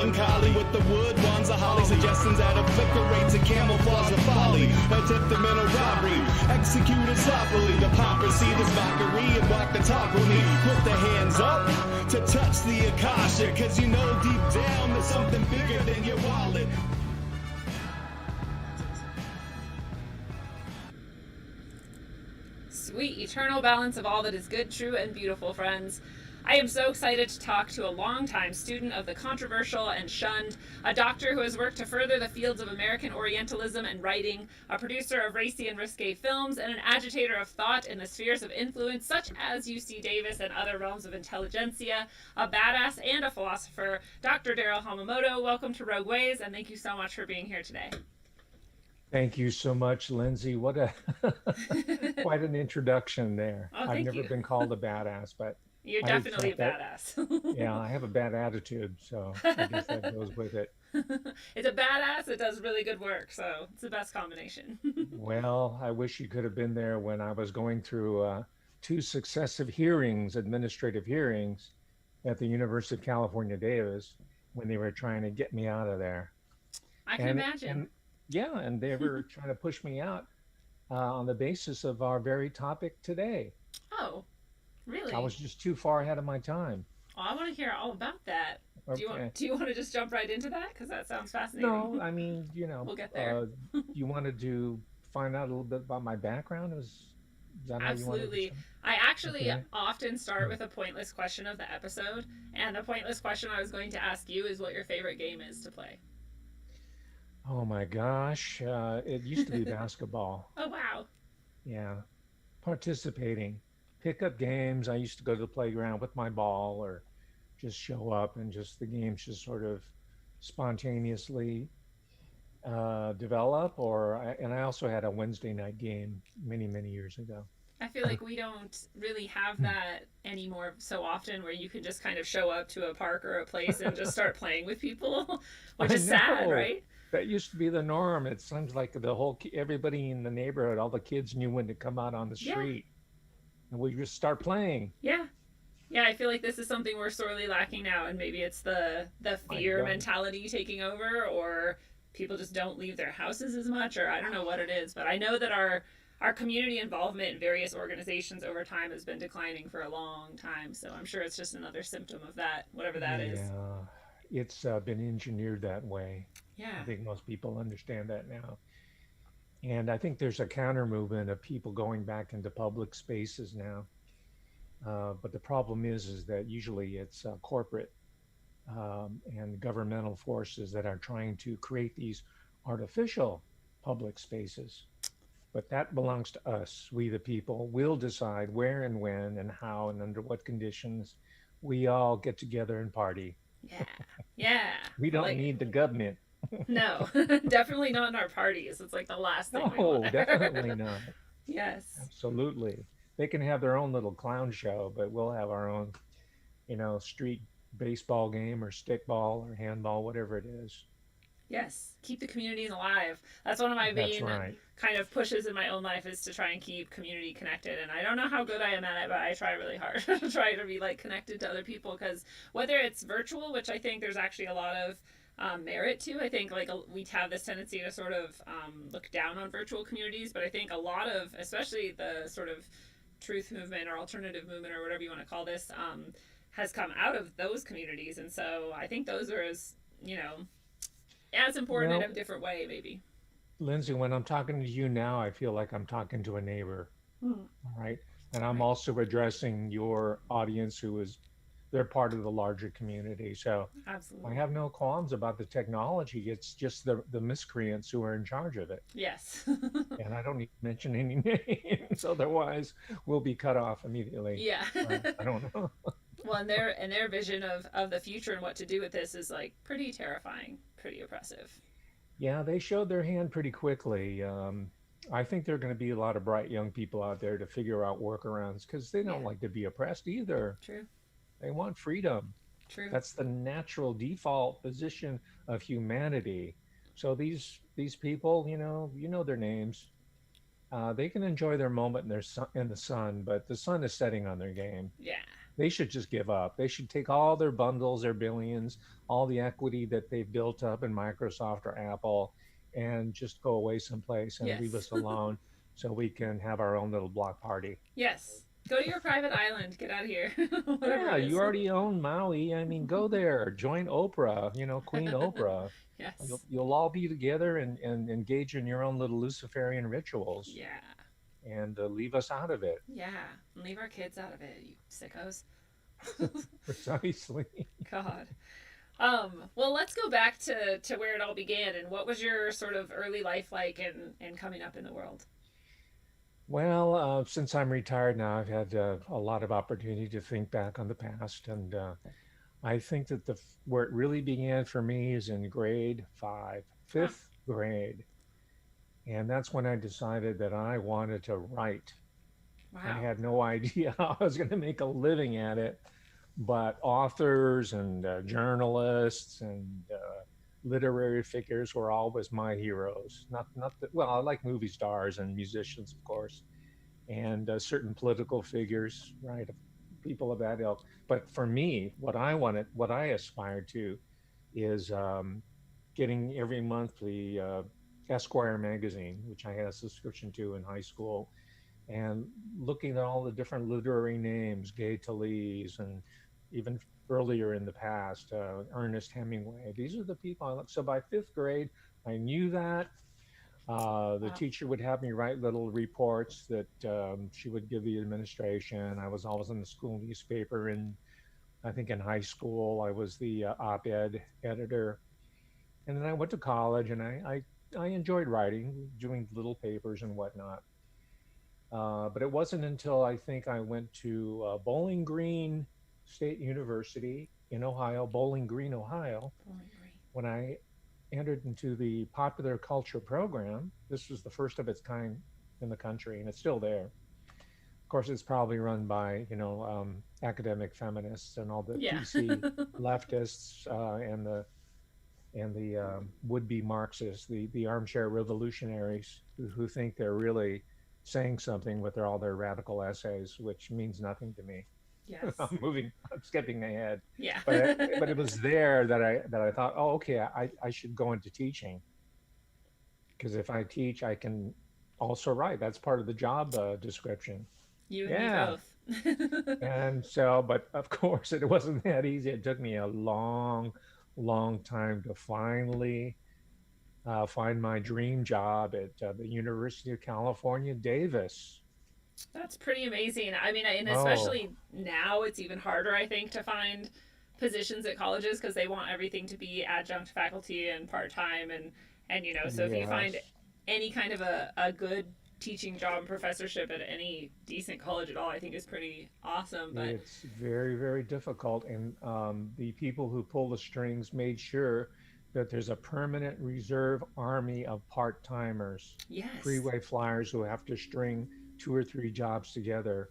melancholy with the wood wands of holly, suggestions that obliterate to camouflage the folly, attempt the mental robbery, executed sloppily, hypocrisy, this mockery, and walk the talk with me. Put the hands up to touch the akasha, cause you know deep down there's something bigger than your wallet. Sweet eternal balance of all that is good, true, and beautiful, friends. I am so excited to talk to a longtime student of the controversial and shunned, a doctor who has worked to further the fields of American Orientalism and writing, a producer of racy and risque films, and an agitator of thought in the spheres of influence such as UC Davis and other realms of intelligentsia, a badass and a philosopher, Dr. Darrell Hamamoto. Welcome to Rogue Ways, and thank you so much for being here today. Thank you so much, Lindsay. What a quite an introduction there. Oh, I've never been called a badass, but you're definitely a badass. Yeah, I have a bad attitude, so I guess that goes with it. It's a badass. It does really good work, so it's the best combination. Well, I wish you could have been there when I was going through 2 successive hearings, administrative hearings, at the University of California, Davis, when they were trying to get me out of there. I can imagine. And they were trying to push me out on the basis of our very topic today. Oh, really? I was just too far ahead of my time. Oh, I want to hear all about that. Okay. Do you want to just jump right into that? Because that sounds fascinating. No, I mean, we'll get there. You wanted to find out a little bit about my background? Is that how you wanted to Absolutely. I actually often start with a pointless question of the episode. And the pointless question I was going to ask you is what your favorite game is to play. Oh my gosh, it used to be basketball. Oh, wow. Yeah, participating. Pickup games, I used to go to the playground with my ball or just show up and just the games just sort of spontaneously develop. And I also had a Wednesday night game many, many years ago. I feel like we don't really have that anymore so often where you can just kind of show up to a park or a place and just start playing with people, which is sad, right? That used to be the norm. It seems like everybody in the neighborhood, all the kids knew when to come out on the street, and we just start playing. Yeah, I feel like this is something we're sorely lacking now, and maybe it's the fear mentality taking over, or people just don't leave their houses as much, or I don't know what it is. But I know that our community involvement in various organizations over time has been declining for a long time. So I'm sure it's just another symptom of that, whatever that is. Yeah, it's been engineered that way. Yeah. I think most people understand that now. And I think there's a counter movement of people going back into public spaces now. But the problem is that usually it's corporate and governmental forces that are trying to create these artificial public spaces. But that belongs to us. We, the people, will decide where and when and how and under what conditions we all get together and party. Yeah. We don't need the government. No, definitely not in our parties. It's like the last thing we want. No, definitely not. Yes. Absolutely. They can have their own little clown show, but we'll have our own, street baseball game or stickball or handball, whatever it is. Yes, keep the communities alive. That's one of my main kind of pushes in my own life, is to try and keep community connected. And I don't know how good I am at it, but I try really hard to try to be connected to other people, because whether it's virtual, which I think there's actually a lot of merit to. I think we have this tendency to sort of look down on virtual communities, but I think a lot of, especially the sort of truth movement or alternative movement or whatever you want to call this, has come out of those communities. And so I think those are as important in a different way, maybe. Lindsay, when I'm talking to you now, I feel like I'm talking to a neighbor, all right? And I'm also addressing your audience they're part of the larger community. So absolutely, I have no qualms about the technology. It's just the miscreants who are in charge of it. Yes. And I don't need to mention any names, otherwise we'll be cut off immediately. Yeah. I don't know. Well, and their vision of the future and what to do with this is pretty terrifying, pretty oppressive. Yeah, they showed their hand pretty quickly. I think there are going to be a lot of bright young people out there to figure out workarounds, because they don't like to be oppressed either. True. They want freedom. True. That's the natural default position of humanity. So these people, you know their names. They can enjoy their moment in the sun, but the sun is setting on their game. Yeah. they should just give up. They should take all their bundles, their billions, all the equity that they've built up in Microsoft or Apple, and just go away someplace and leave Yes. us alone so we can have our own little block party. Yes. Go to your private island. Get out of here. Whatever Yeah, it you is. already own Maui. I mean, go there, join Oprah, Queen Oprah. You'll, Yes. you'll all be together and engage in your own little Luciferian rituals Yeah. and leave us out of it. Yeah. And leave our kids out of it, you sickos. Precisely. God. Well, let's go back to where it all began, and what was your sort of early life like and coming up in the world? Well, since I'm retired now, I've had a lot of opportunity to think back on the past, and I think that where it really began for me is in grade five, Huh. fifth grade, and that's when I decided that I wanted to write. I Wow. had no idea how I was going to make a living at it, but authors and journalists and literary figures were always my heroes. Not that, well, I like movie stars and musicians, of course, and certain political figures, right? People of that ilk. But for me, what I aspired to is getting every month the Esquire magazine, which I had a subscription to in high school, and looking at all the different literary names, Gay Talese, and even earlier in the past, Ernest Hemingway. These are the people I look. So by fifth grade, I knew that. The Wow. teacher would have me write little reports that she would give the administration. I was always in the school newspaper, and I think in high school I was the op-ed editor. And then I went to college, and I enjoyed writing, doing little papers and whatnot. But it wasn't until I think I went to Bowling Green State University in Ohio, Bowling Green, Ohio, Bowling Green. when I entered into the popular culture program. This was the first of its kind in the country, and it's still there. Of course, it's probably run by academic feminists and all the Yeah. PC leftists and the would-be Marxists, the armchair revolutionaries who think they're really saying something with all their radical essays, which means nothing to me. Yes. I'm skipping ahead, Yeah. but it was there that I thought, oh, okay, I should go into teaching because if I teach, I can also write. That's part of the job description. You and me Yeah, both. and so, but of course, it wasn't that easy. It took me a long, long time to finally find my dream job at the University of California, Davis. That's pretty amazing. I mean, and Oh, especially now, it's even harder, I think, to find positions at colleges because they want everything to be adjunct faculty and part time, and so if you find yes. any kind of a good teaching job and professorship at any decent college at all, I think is pretty awesome. But It's very, very difficult. And the people who pull the strings made sure that there's a permanent reserve army of part timers, yes, freeway flyers who have to string two or three jobs together.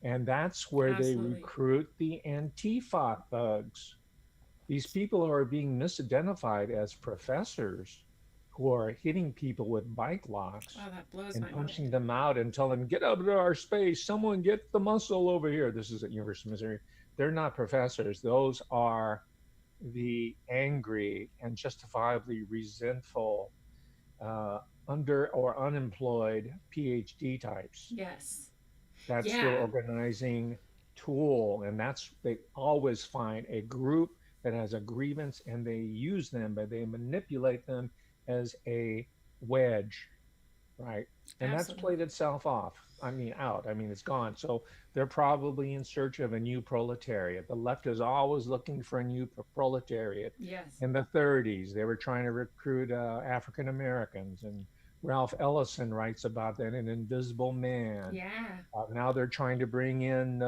And that's where they absolutely. recruit the Antifa thugs. These people are being misidentified as professors who are hitting people with bike locks Wow, that blows and my punching mind. them out and telling them, get out of our space. Someone get the muscle over here. This is at University of Missouri. They're not professors. Those are the angry and justifiably resentful under or unemployed PhD types. Yes. That's their Yeah. organizing tool. And they always find a group that has a grievance and they use them, but they manipulate them as a wedge, right? And that's Absolutely. played itself off. I mean, out. I mean, it's gone. So they're probably in search of a new proletariat. The left is always looking for a new proletariat. Yes. In the 30s, they were trying to recruit African Americans, and Ralph Ellison writes about that in Invisible Man. Yeah. Now they're trying to bring in,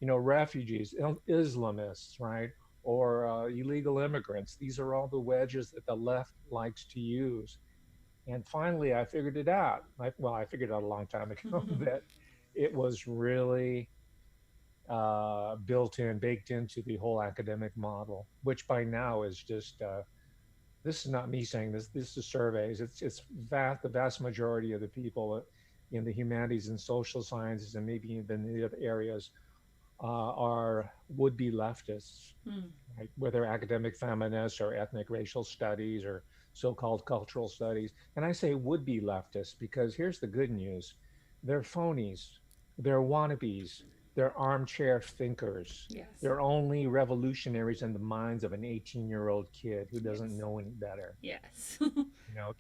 refugees, Islamists, right? Or illegal immigrants. These are all the wedges that the left likes to use. And finally, I figured it out. I figured it out a long time ago that it was really baked into the whole academic model, which by now is just, this is not me saying this, this is surveys. The vast majority of the people in the humanities and social sciences and maybe even the other areas are would-be leftists, Hmm. right? Whether academic feminists or ethnic racial studies or so-called cultural studies. And I say would-be leftists because here's the good news. They're phonies. They're wannabes. They're armchair thinkers. Yes. They're only revolutionaries in the minds of an 18-year-old kid who doesn't Yes. know any better. Yes.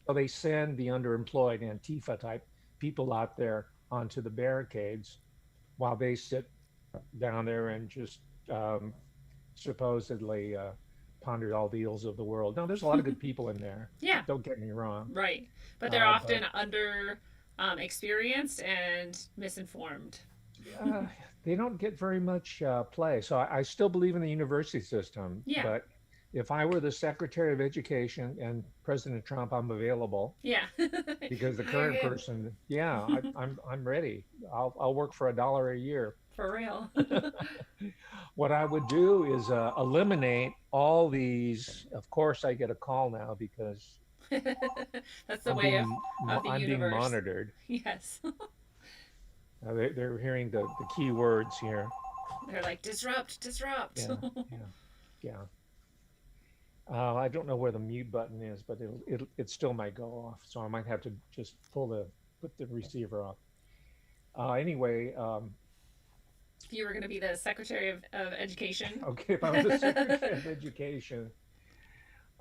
So they send the underemployed Antifa type people out there onto the barricades while they sit down there and just um, supposedly pondered all the ills of the world. No, there's a lot of good people in there. Yeah. Don't get me wrong. Right. But they're often But under experienced and misinformed. uh, they don't get very much play. So I still believe in the university system. Yeah. But if I were the Secretary of Education and President Trump, I'm available Yeah. because the Hire current him. person, yeah, I'm ready. I'll work for $1 a year. For real. What I would do is eliminate all these. Of course, I get a call now because That's the way of the I'm being universe. monitored. Yes. They're hearing the key words here. They're like, disrupt, disrupt. Yeah, yeah, yeah. I don't know where the mute button is, but it still might go off. So I might have to just put the receiver off. Anyway, If you were going to be the Secretary of Education. okay, if I was the Secretary of Education,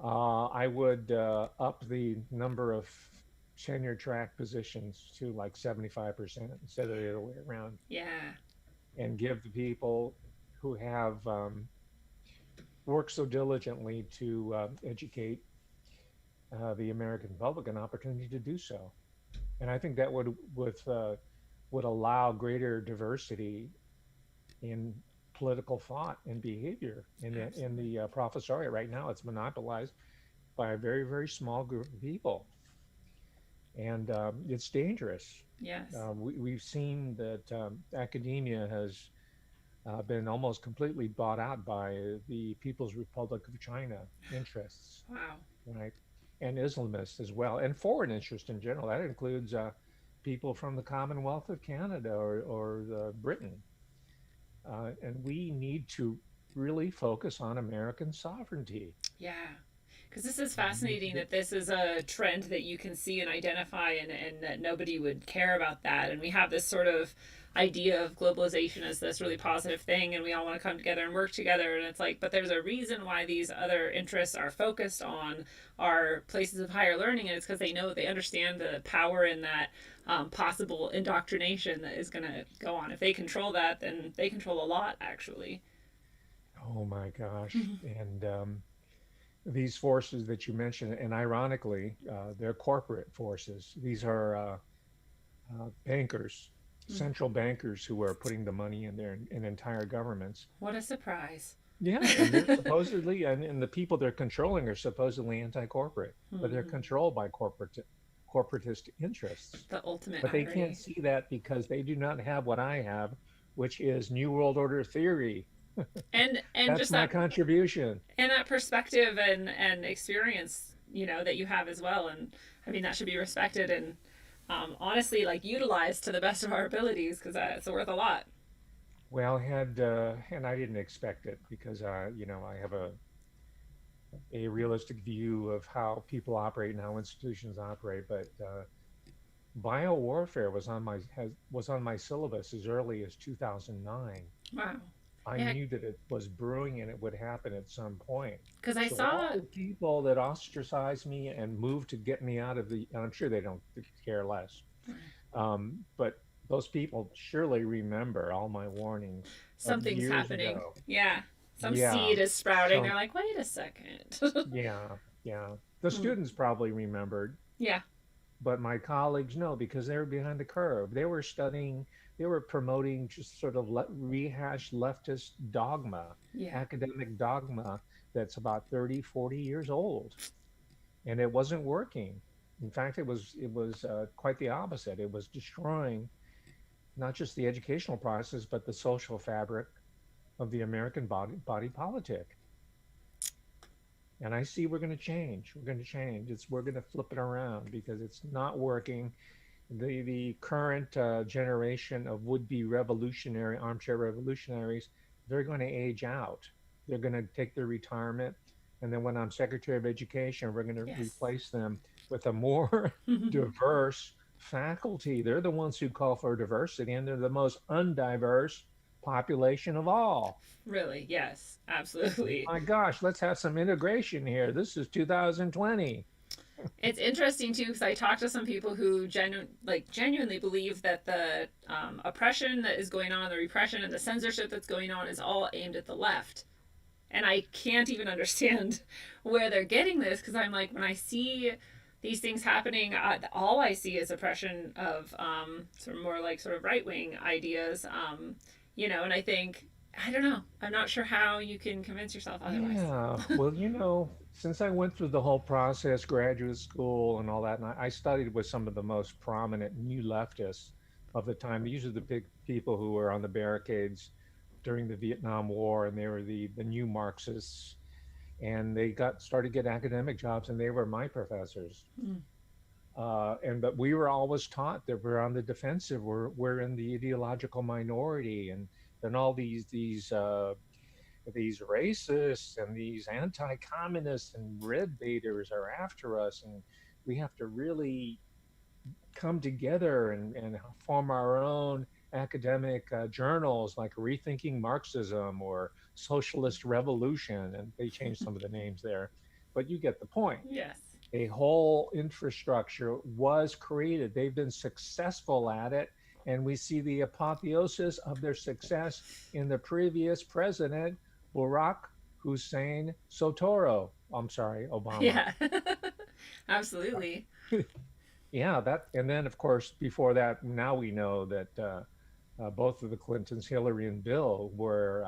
I would up the number of tenure track positions to like 75% instead of the other way around, Yeah. and give the people who have worked so diligently to educate the American public an opportunity to do so. And I think that would allow greater diversity in political thought and behavior in Absolutely. the professoriate. Right now, it's monopolized by a very, very small group of people, and it's dangerous. Yes. We've seen that academia has been almost completely bought out by the People's Republic of China interests, Wow. right? And Islamists as well, and foreign interest in general. That includes people from the Commonwealth of Canada or Britain. And we need to really focus on American sovereignty. Yeah. Because this is We need to fascinating get, that this is a trend that you can see and identify, and that nobody would care about that. And we have this sort of idea of globalization as this really positive thing, and we all want to come together and work together. And it's like, but there's a reason why these other interests are focused on our places of higher learning, and it's because they understand the power in that possible indoctrination that is going to go on. If they control that, then they control a lot, actually. oh my gosh. And these forces that you mentioned, and ironically, they're corporate forces. These are bankers, central bankers who are putting the money in there in entire governments. What a surprise. Yeah, and they're supposedly, and the people they're controlling are supposedly anti-corporate, but they're controlled by corporatist interests. The ultimate But they can't irony. see that because they do not have what I have, which is New World Order theory. And That's just my that, contribution. and that perspective and experience, that you have as well. And I mean, that should be respected and honestly, like, utilized to the best of our abilities, because it's worth a lot. Well, and I didn't expect it because I have a realistic view of how people operate and how institutions operate. But biowarfare was on my syllabus as early as 2009. Wow. I Yeah, knew that it was brewing and it would happen at some point. because I So all saw. the people that ostracized me and moved to get me out of and I'm sure they don't care less, but those people surely remember all my warnings of Something's years happening. ago. Yeah. Some Yeah. seed is sprouting. They're So like, wait a second. yeah, yeah. The Hmm. students probably remembered, Yeah. but my colleagues no, because they were behind the curve. They were studying, they were promoting just sort of rehashed leftist dogma, Yeah. academic dogma that's about 30, 40 years old. And it wasn't working. In fact, it was quite the opposite. It was destroying not just the educational process, but the social fabric of the American body politic. And I see we're going to change. We're going to change. We're going to flip it around because it's not working. the current generation of would-be revolutionary armchair revolutionaries, they're going to age out. They're going to take their retirement, and then when I'm Secretary of Education, we're going to Yes. replace them with a more diverse faculty. They're the ones who call for diversity, and they're the most undiverse population of all. Really, yes, absolutely. My gosh, let's have some integration here. This is 2020. It's interesting too because I talked to some people who genuinely believe that the oppression that is going on, the repression and the censorship that's going on, is all aimed at the left. And I can't even understand where they're getting this because I'm like, when I see these things happening, all I see is oppression of sort of more like sort of right wing ideas, and I think, I don't know, I'm not sure how you can convince yourself otherwise. Yeah, well, since I went through the whole process, graduate school and all that, and I studied with some of the most prominent new leftists of the time. These are the big people who were on the barricades during the Vietnam War, and they were the new Marxists, and they started to get academic jobs, and they were my professors. Mm. But we were always taught that we're on the defensive. We're in the ideological minority, and then all these racists and these anti-communists and red baiters are after us, and we have to really come together and form our own academic journals like Rethinking Marxism or Socialist Revolution, and they changed some of the names there, but you get the point. Yes. A whole infrastructure was created. They've been successful at it, and we see the apotheosis of their success in the previous president, Barack Hussein Sotoro. I'm sorry, Obama. Yeah. Absolutely. Yeah, and then of course before that, now we know that both of the Clintons, Hillary and Bill, were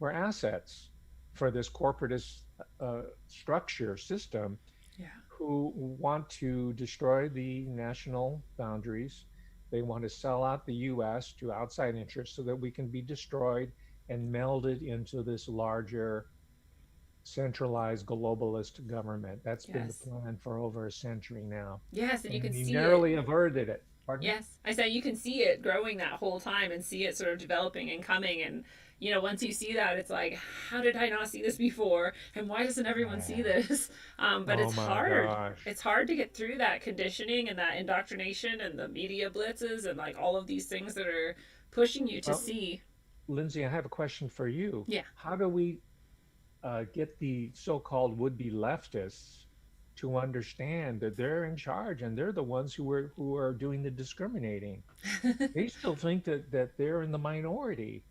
assets for this corporatist structure system, Yeah. who want to destroy the national boundaries. They want to sell out the U.S. to outside interests so that we can be destroyed and melded into this larger centralized globalist government. That's been the Yes. plan for over a century now. Yes, and you And can we see narrowly it. averted it. Pardon? Yes, I said you can see it growing that whole time and see it sort of developing and coming. And once you see that, it's like, how did I not see this before? And why doesn't everyone see this? But Oh it's my hard. gosh. It's hard to get through that conditioning and that indoctrination and the media blitzes and like all of these things that are pushing you to Well, see. Lindsay, I have a question for you. Yeah. How do we get the so-called would-be leftists to understand that they're in charge and they're the ones who are doing the discriminating? They still think that they're in the minority.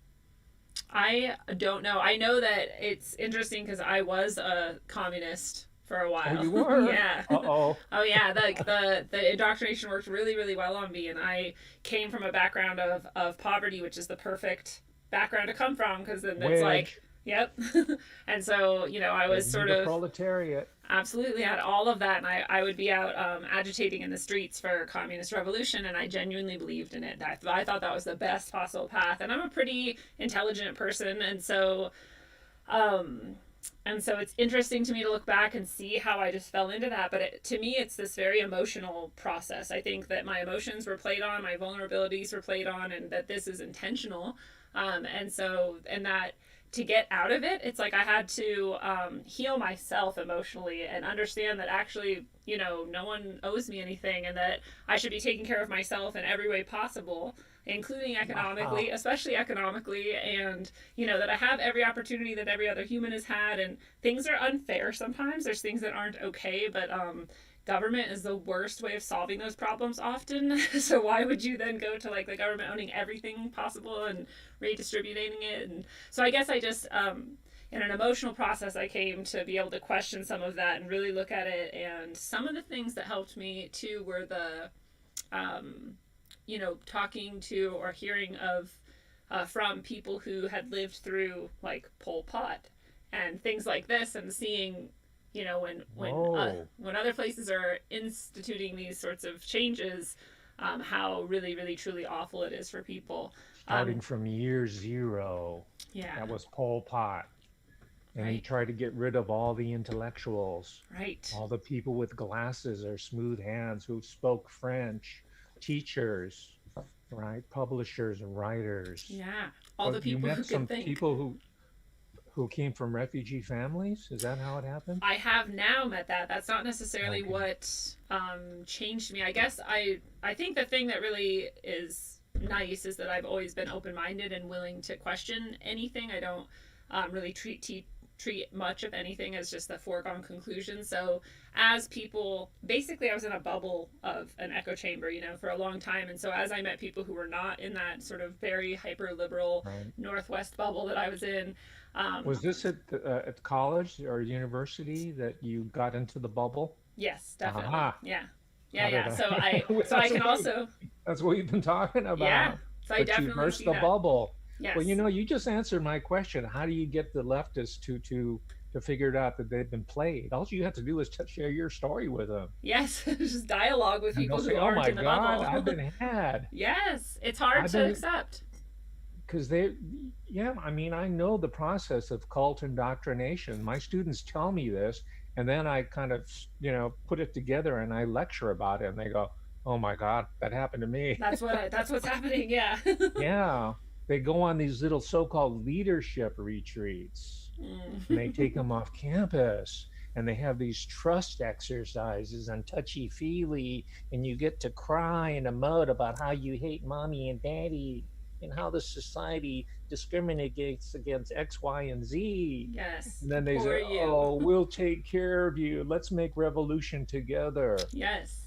I don't know. I know that it's interesting because I was a communist for a Oh, while. you were? Yeah. Uh-oh. Oh yeah, the indoctrination worked really really well on me, and I came from a background of poverty, which is the perfect background to come from because then it's like, Wedge. yep. And so I was Getting sort the of proletariat. absolutely had all of that, and I would be out agitating in the streets for communist revolution, and I genuinely believed in it. I thought that was the best possible path, and I'm a pretty intelligent person, um, and so it's interesting to me to look back and see how I just fell into that. But to me, it's this very emotional process. I think that my emotions were played on, my vulnerabilities were played on, and that this is intentional. And that to get out of it, it's like I had to heal myself emotionally and understand that actually, no one owes me anything and that I should be taking care of myself in every way possible, including economically, Wow. especially economically, and that I have every opportunity that every other human has had. And things are unfair sometimes. There's things that aren't okay, but government is the worst way of solving those problems often. So why would you then go to like the government owning everything possible and redistributing it? And so I guess I just in an emotional process I came to be able to question some of that and really look at it. And some of the things that helped me too were the talking to or hearing of from people who had lived through like Pol Pot and things like this, and seeing Whoa. when other places are instituting these sorts of changes, how really really truly awful it is for people. Starting from year zero. Yeah. That was Pol Pot. And he Right. tried to get rid of all the intellectuals, Right. all the people with glasses or smooth hands who spoke French, teachers, right? Publishers and writers. Yeah, all the But you people who met can some think. people who came from refugee families. Is that how it happened? I have now met that. That's not necessarily Okay. what changed me. I guess I think the thing that really is nice is that I've always been open minded and willing to question anything. I don't really treat much of anything as just a foregone conclusion. So as people, basically, I was in a bubble of an echo chamber, for a long time, and so as I met people who were not in that sort of very hyper liberal Right. Northwest bubble that I was in. Was this at college or university that you got into the bubble? Yes, definitely. Aha. Yeah. Yeah, How did yeah. I? So I That's can what also, that's what we've been talking yeah. about. So I But you definitely burst see the that. bubble. Well, Yes. you just answered my question. How do you get the leftists to figure it out that they've been played? All you have to do is share your story with them, Yes. Just dialogue with and they'll people say, who "Oh aren't my in the God, bubble. I've been had." Yes. It's hard I've to been accept. because yeah. I mean, I know the process of cult indoctrination. My students tell me this, and then I kind of put it together and I lecture about it, and they go, "Oh my God, that happened to me." That's what's happening. Yeah. Yeah, they go on these little so-called leadership retreats and they take them off campus and they have these trust exercises on touchy-feely and you get to cry and emote about how you hate mommy and daddy and how the society discriminates against X, Y, and Z. Yes. And then they say, Poor you. "Oh, we'll take care of you. Let's make revolution together." Yes.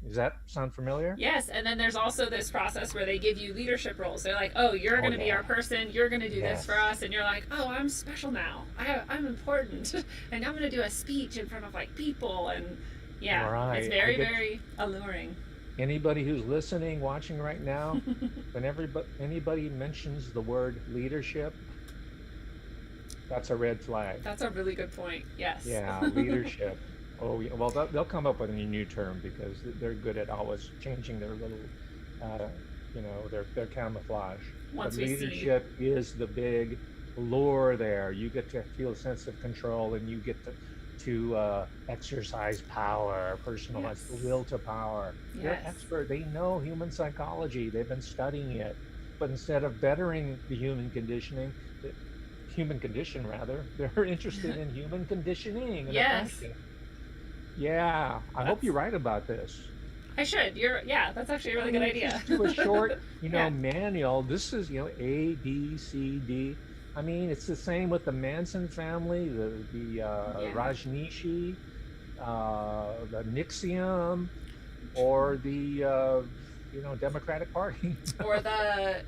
Does that sound familiar? Yes, and then there's also this process where they give you leadership roles. They're like, "Oh, you're Oh going to be yeah. our person. You're going to do this for Yes. us," and you're like, "Oh, I'm special now. I'm important, and I'm going to do a speech in front of like people." And yeah, it's Right. I very, get very alluring. anybody who's listening, watching right now, when anybody mentions the word leadership, that's a red flag. That's a really good point. Yes. Yeah, leadership. Oh, yeah. Well, they'll come up with a new term because they're good at always changing their little, their camouflage. But Once we see. leadership is the big lure there. You get to feel a sense of control, and you get to exercise power, personalize the Yes. will to power. They're Yes. expert. They know human psychology. They've been studying it. But instead of bettering the human condition rather, they're interested in human conditioning and Yes. oppression. Yeah, I hope That's. you're right about this. I should. Yeah. That's actually a I really good mean, idea. just do a short, Yeah. manual. This is, A, B, C, D. I mean, it's the same with the Manson family, the Yeah. Rajneeshi, the Nixium, or the Democratic Party. Or the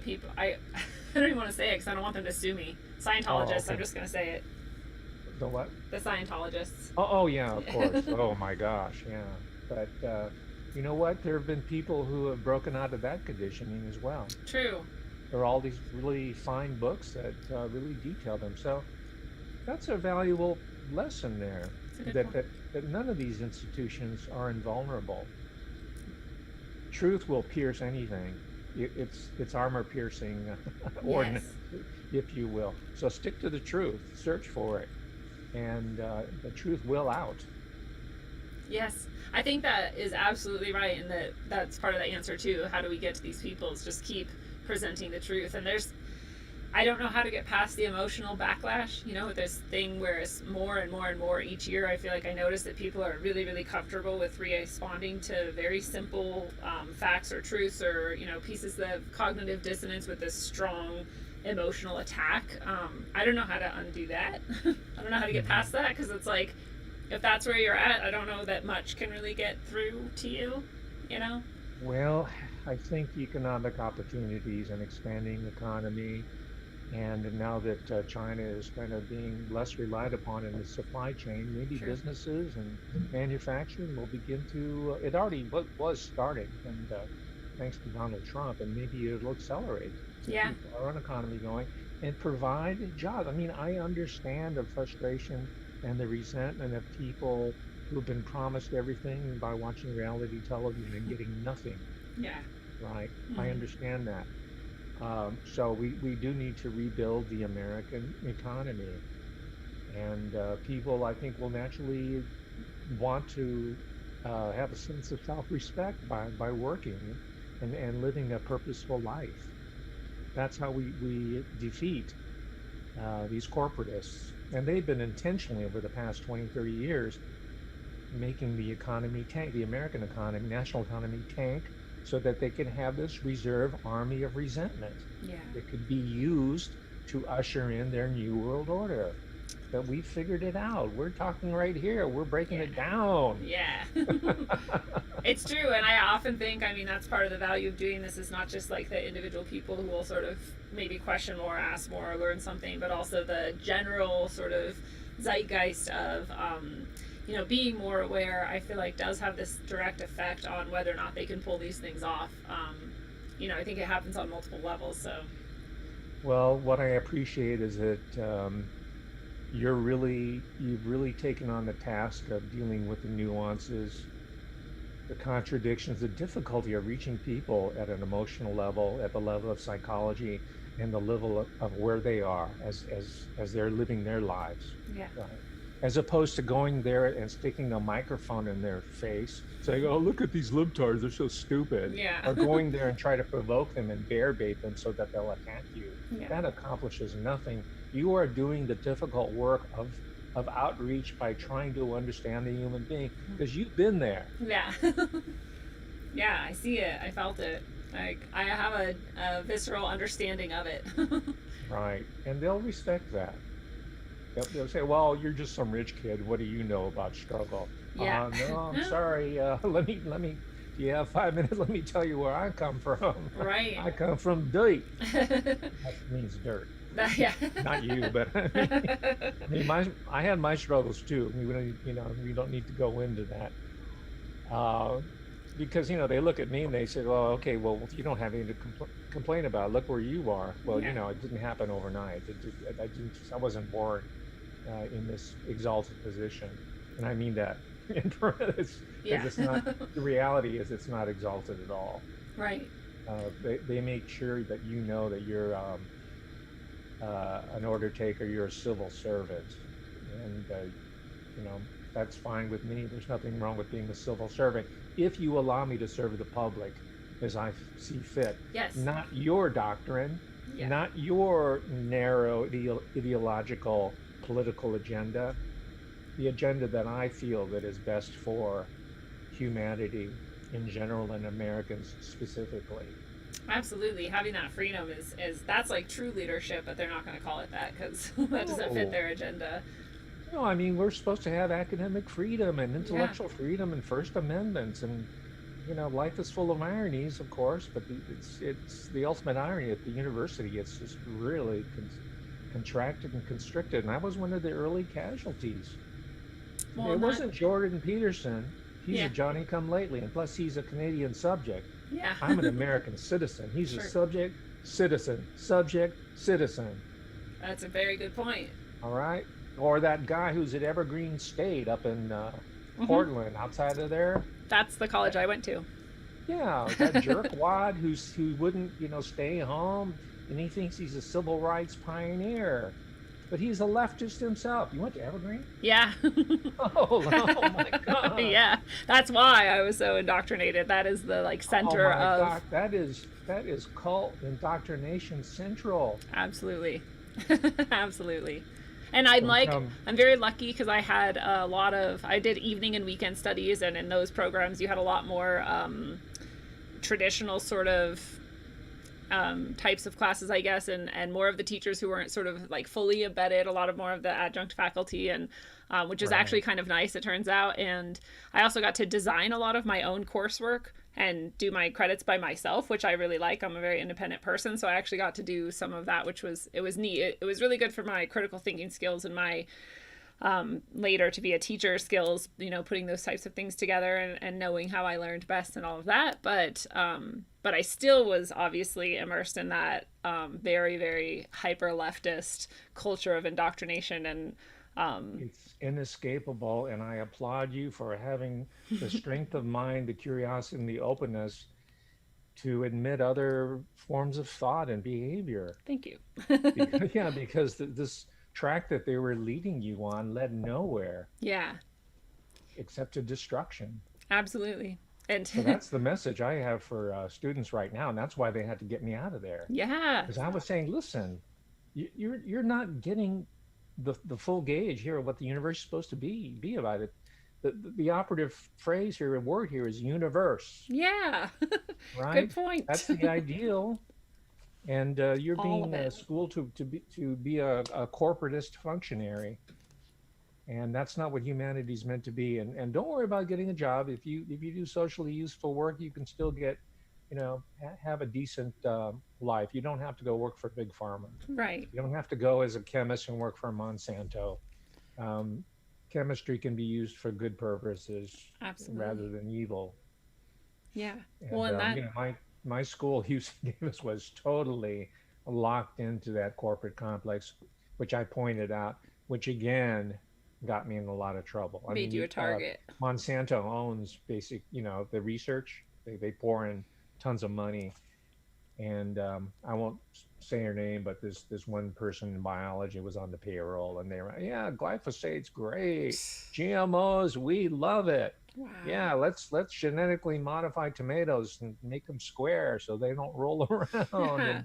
people. I don't even want to say it because I don't want them to sue me. Oh, Scientologists. I'm okay. just gonna say it. The what? The Scientologists. Oh, yeah, of course. Oh my gosh, yeah. But you know what? There have been people who have broken out of that conditioning as well. True. There are all these really fine books that really detail them. So that's a valuable lesson there. It's a good That, point. that that none of these institutions are invulnerable. Truth will pierce anything. It's armor piercing ordnance, Yes. if you will. So stick to the truth. Search for it, and the truth will out. Yes. I think that is absolutely right, and that's part of the answer too. How do we get to these people? Is just keep presenting the truth. And I don't know how to get past the emotional backlash. This thing where it's more and more and more each year. I feel like I notice that people are really, really comfortable with responding to very simple facts or truths or, pieces of cognitive dissonance with this strong emotional attack. I don't know how to undo that. I don't know how to get Mhm. past that because it's like, if that's where you're at, I don't know that much can really get through to you. Well, I think economic opportunities and expanding economy, and now that China is kind of being less relied upon in the supply chain, maybe True. businesses and manufacturing will begin to. It already was starting, and thanks to Donald Trump, and maybe it'll accelerate to Yeah. keep our own economy going and provide jobs. I mean, I understand the frustration and the resentment of people who've been promised everything by watching reality television and getting nothing, Yeah. right? I Mhm. understand that. So we do need to rebuild the American economy. And people, I think, will naturally want to have a sense of self-respect by working and living a purposeful life. That's how we defeat these corporatists. And they've been intentionally over the past 20, 30 years making the economy tank, the American economy, national economy tank, so that they can have this reserve army of resentment Yeah. that could be used to usher in their new world order. But we figured it out. We're talking right here. We're breaking it down. Yeah. It's true. And I often think, I mean, that's part of the value of doing this is not just like the individual people who will sort of maybe question more, ask more, learn something, but also the general sort of zeitgeist of, being more aware, I feel like does have this direct effect on whether or not they can pull these things off. I think it happens on multiple levels. So, Well, what I appreciate is that you've really taken on the task of dealing with the nuances, the contradictions, the difficulty of reaching people at an emotional level, at the level of psychology, and the level of where they are as they're living their lives. yeah. As opposed to going there and sticking a microphone in their face, saying, "Oh, look at these libtards, they're so stupid," Yeah. or going there and try to provoke them and bear bait them so that they'll attack you. Yeah. That accomplishes nothing. You are doing the difficult work of outreach by trying to understand the human being because you've been there. Yeah. Yeah, I see it. I felt it. Like, I have a visceral understanding of it. Right. And they'll respect that. They'll say, "Well, you're just some rich kid. What do you know about struggle?" Yeah. No, I'm sorry. Let me, do you have 5 minutes? Let me tell you where I come from. Right. I come from dirt. That means dirt. Yeah. Not you, but I had my struggles too. We don't need to go into that. Because, they look at me and they say, "Well, okay, well, you don't have anything to complain about. Look where you are." Well, Yeah. it didn't happen overnight. I wasn't born in this exalted position. And I mean that in parentheses, Yeah. because it's not, the reality is it's not exalted at all. Right. They make sure that you know that you're an order taker, you're a civil servant. And, that's fine with me. There's nothing wrong with being a civil servant if you allow me to serve the public as I see fit. Yes. Not your doctrine, Yeah. not your narrow ideological political agenda, the agenda that I feel that is best for humanity in general and Americans specifically. Absolutely. Having that freedom is that's like true leadership, but they're not going to call it that because that doesn't fit No. their agenda. No, I mean, we're supposed to have academic freedom and intellectual freedom and First Amendments, and life is full of ironies, of course, but it's the ultimate irony at the university. It's just really contracted and constricted, and I was one of the early casualties. Well, It wasn't Jordan Peterson. He's Yeah. a Johnny come lately, and plus he's a Canadian subject. Yeah. I'm an American citizen. He's Sure. a subject, citizen, subject, citizen. That's a very good point. All right? Or that guy who's at Evergreen State up in Portland, outside of there. That's the college I went to. Yeah, that jerkwad who wouldn't, stay home, and he thinks he's a civil rights pioneer. But he's a leftist himself. You went to Evergreen? Yeah. Oh my God. Yeah. That's why I was so indoctrinated. That is the center Oh my of God. That is cult indoctrination central. Absolutely. Absolutely. And From- I'm very lucky because I did evening and weekend studies, and in those programs you had a lot more traditional sort of types of classes, I guess, and more of the teachers who weren't sort of fully embedded, a lot of more of the adjunct faculty, and which is Right. actually kind of nice, it turns out. And I also got to design a lot of my own coursework and do my credits by myself, which I really like. I'm a very independent person, so I actually got to do some of that, which was neat. It was really good for my critical thinking skills and my later to be a teacher skills, putting those types of things together and knowing how I learned best and all of that. But I still was obviously immersed in that very, very hyper leftist culture of indoctrination. And It's inescapable, and I applaud you for having the strength of mind, the curiosity, and the openness to admit other forms of thought and behavior. thank you. Yeah, because this track that they were leading you on led nowhere Yeah. except to destruction. Absolutely. And So that's the message I have for students right now, and that's why they had to get me out of there. yeah, Because I was saying, listen, you're not getting the full gauge here of what the universe is supposed to be about it. The operative phrase here, a word here, is universe, yeah. Good right? point. That's the ideal, and you're All of being it. schooled to be a corporatist functionary, and that's not what humanity is meant to be. And don't worry about getting a job. If you do socially useful work, you can still get, have a decent life. You don't have to go work for big pharma. Right. You don't have to go as a chemist and work for Monsanto. Um, Chemistry can be used for good purposes rather Absolutely. than evil. Yeah. Well, And and that, my school, Houston Davis, was totally locked into that corporate complex, which I pointed out, which again got me in a lot of trouble. I made mean, you a target. Monsanto owns the research. They pour in tons of money, and I won't say her name, but this one person in biology was on the payroll, and they were, yeah, glyphosate's great, GMOs, we love it. Wow. Yeah, let's genetically modify tomatoes and make them square so they don't roll around. Yeah. And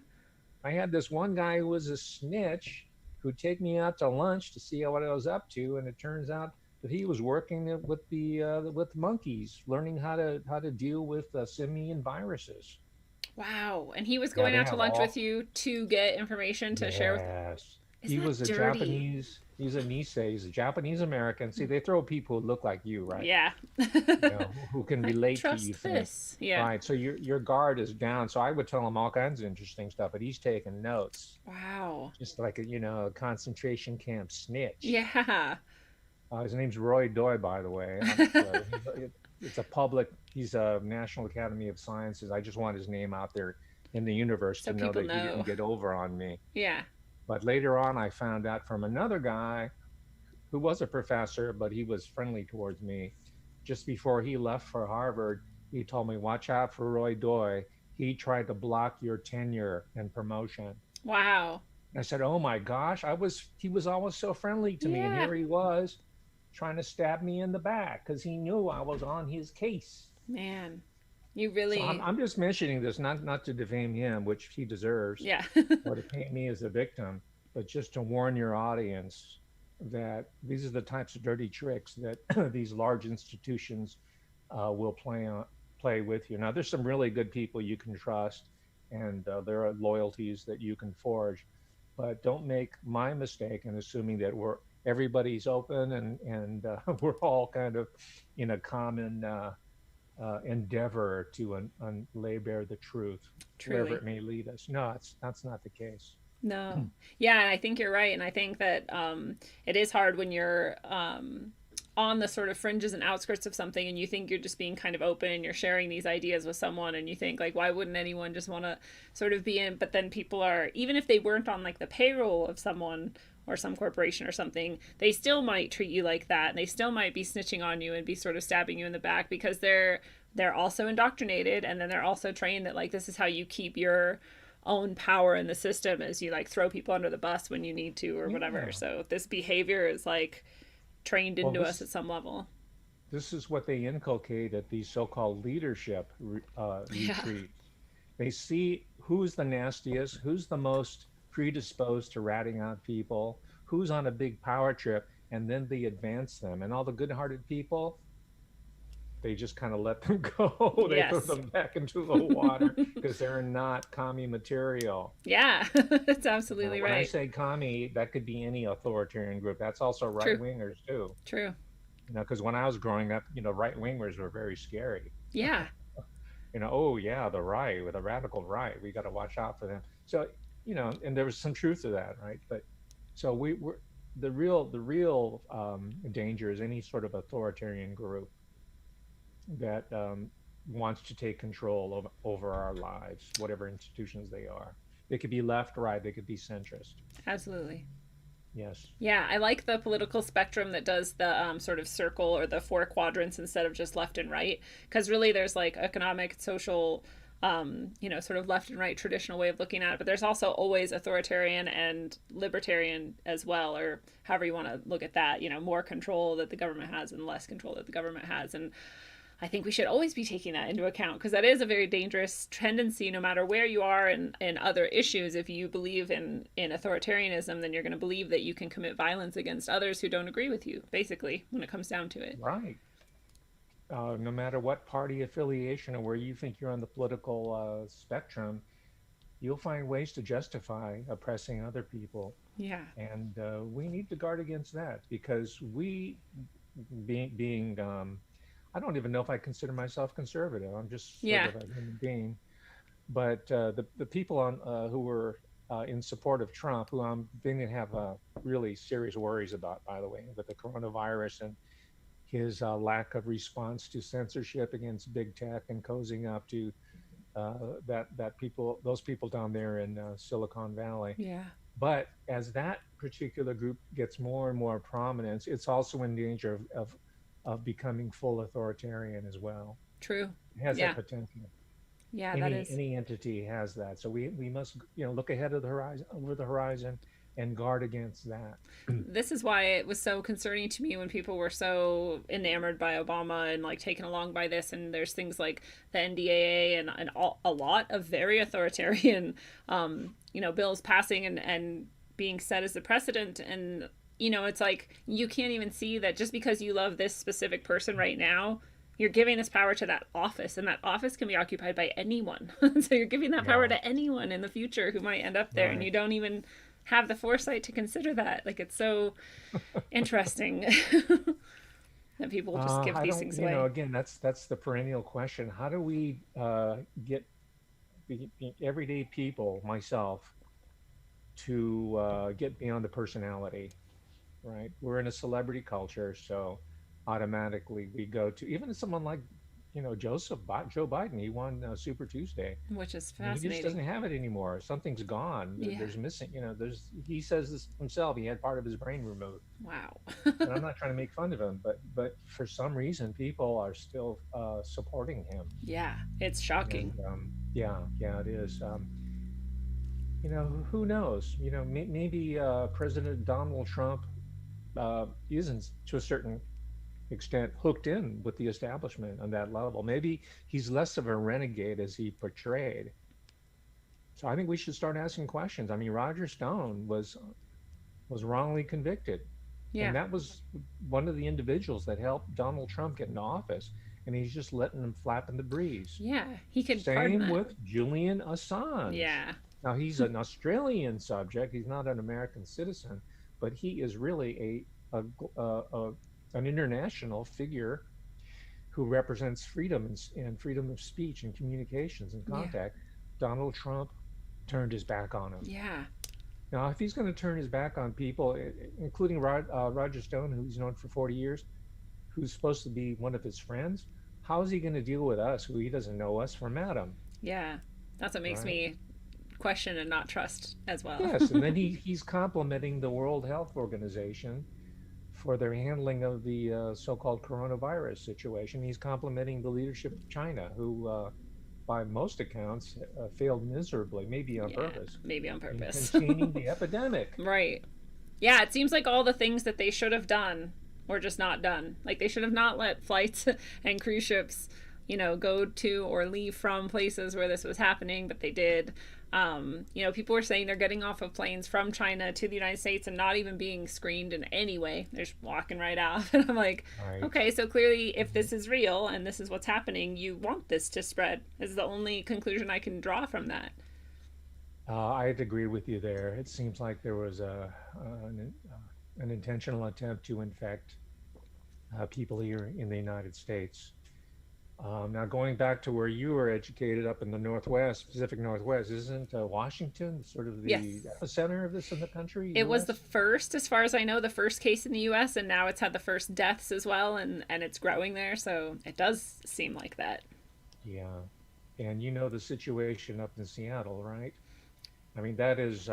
I had this one guy who was a snitch who'd take me out to lunch to see what I was up to, and it turns out that he was working with monkeys, learning how to deal with simian viruses. Wow. And he was Yeah, going they out to have lunch with all. you to get information to share with. Yes. He Isn't was that a dirty? Japanese, he's a Nisei, he's a Japanese American. See, they throw people who look like you, right? Yeah. Who can I relate to you trust things. this. Yeah. Right. So your guard is down. So I would tell him all kinds of interesting stuff, but he's taking notes. Wow. Just like a concentration camp snitch. Yeah. His name's Roy Doy, by the way. It's a public. He's a National Academy of Sciences. I just want his name out there in the universe So to know people that he didn't know. get over on me. Yeah. But later on, I found out from another guy who was a professor, but he was friendly towards me. Just before he left for Harvard, he told me, "Watch out for Roy Doy. He tried to block your tenure and promotion." Wow. I said, "Oh my gosh, he was always so friendly to me, and Yeah. here he was trying to stab me in the back because he knew I was on his case." Man. You So I'm, really. I'm just mentioning this not to defame him, which he deserves, Yeah. or to paint me as a victim, but just to warn your audience that these are the types of dirty tricks that these large institutions will play with you. Now, there's some really good people you can trust, and there are loyalties that you can forge, but don't make my mistake in assuming that everybody's open and we're all kind of in a common endeavor to lay bare the truth, wherever Truly. it may lead us. No, that's not the case. No. Yeah, and I think you're right. And I think that it is hard when you're on the sort of fringes and outskirts of something and you think you're just being kind of open and you're sharing these ideas with someone and you think, like, why wouldn't anyone just want to sort of be in? But then people are, even if they weren't on like the payroll of someone or some corporation or something, they still might treat you like that and they still might be snitching on you and be sort of stabbing you in the back because they're also indoctrinated and then they're also trained that like this is how you keep your own power in the system as you like throw people under the bus when you need to or whatever. Yeah. So this behavior is like trained Well, into us this at some level. this is what they inculcate at these so-called leadership Yeah. retreats. They see who's the nastiest, who's the most predisposed to ratting out people, who's on a big power trip, and then they advance them. And all the good-hearted people, they just kind of let them go. They throw Yes. them back into the water because they're not commie material. Yeah. That's Now, absolutely when I right. say commie, that could be any authoritarian group. That's also right True. wingers too. True. Because when I was growing up, right wingers were very scary. Yeah. Oh yeah, the right, with the radical right, we got to watch out for them. So, and there was some truth to that, right? But so we're the real danger is any sort of authoritarian group that wants to take control over our lives, whatever institutions they are. They could be left, right, they could be centrist. Absolutely. Yes. Yeah, I like the political spectrum that does the sort of circle or the four quadrants instead of just left and right. Because really, there's like economic, social, sort of left and right traditional way of looking at it. But there's also always authoritarian and libertarian as well, or however you want to look at that. More control that the government has and less control that the government has. And I think we should always be taking that into account, because that is a very dangerous tendency no matter where you are in other issues. If you believe in authoritarianism, then you're going to believe that you can commit violence against others who don't agree with you, basically, when it comes down to it. Right. No matter what party affiliation or where you think you're on the political spectrum, you'll find ways to justify oppressing other people. Yeah. And we need to guard against that, because we, being I don't even know if I consider myself conservative. I'm just sort Yeah. of a human being. But the people on who were in support of Trump, who I'm beginning to have really serious worries about, by the way, with the coronavirus and his lack of response to censorship against big tech and cozying up to those people down there in Silicon Valley. Yeah. But as that particular group gets more and more prominence, it's also in danger of becoming full authoritarian as well. True. It has Yeah. that potential. Yeah, that is. Any entity has that. So we must, look ahead of the horizon, over the horizon, and guard against that. This is why it was so concerning to me when people were so enamored by Obama and like taken along by this. And there's things like the NDAA and a lot of very authoritarian, bills passing and being set as the precedent. And, it's like you can't even see that just because you love this specific person right now, you're giving this power to that office, and that office can be occupied by anyone. So you're giving that power to anyone in the future who might end up there, and you don't even have the foresight to consider that. Like, it's so interesting that people just give these things away. Again, that's the perennial question. How do we get the everyday people, myself, to get beyond the personality, right? We're in a celebrity culture, so automatically we go to even someone like Joe Biden. He won Super Tuesday, which is I mean, he just fascinating. doesn't have it anymore. Something's gone. Yeah. There's missing. He says this himself. He had part of his brain removed. Wow. And I'm not trying to make fun of him, but for some reason people are still supporting him. Yeah, it's shocking. And, yeah, it is. Who knows? Maybe President Donald Trump isn't, to a certain extent, hooked in with the establishment on that level. Maybe he's less of a renegade as he portrayed. So I think we should start asking questions. I mean, Roger Stone was wrongly convicted. Yeah. And that was one of the individuals that helped Donald Trump get into office. And he's just letting them flap in the breeze. Yeah, he could. Same with Julian Assange. Yeah. Now, he's an Australian subject. He's not an American citizen, but he is really an international figure who represents freedom and freedom of speech and communications and contact. Yeah. Donald Trump turned his back on him. Yeah. Now, if he's going to turn his back on people, including Roger Stone, who he's known for 40 years, who's supposed to be one of his friends, how is he going to deal with us, who he doesn't know us from Adam? Yeah, that's what makes me question and not trust as well. Yes, and then he's complimenting the World Health Organization for their handling of the so-called coronavirus situation. He's complimenting the leadership of China, who, by most accounts, failed miserably, maybe on purpose. Maybe on purpose. In containing the epidemic. Right. Yeah, it seems like all the things that they should have done were just not done. Like, they should have not let flights and cruise ships, go to or leave from places where this was happening, but they did. People were saying they're getting off of planes from China to the United States and not even being screened in any way. They're just walking right off. And I'm like, okay, so clearly if this is real and this is what's happening, you want this to spread. This is the only conclusion I can draw from that. I'd agree with you there. It seems like there was an intentional attempt to infect people here in the United States. Now, going back to where you were educated up in the Northwest, Pacific Northwest, isn't Washington sort of the epicenter of this in the country? It was the first, as far as I know, the first case in the U.S., and now it's had the first deaths as well, and it's growing there, so it does seem like that. Yeah, and the situation up in Seattle, right? I mean, that is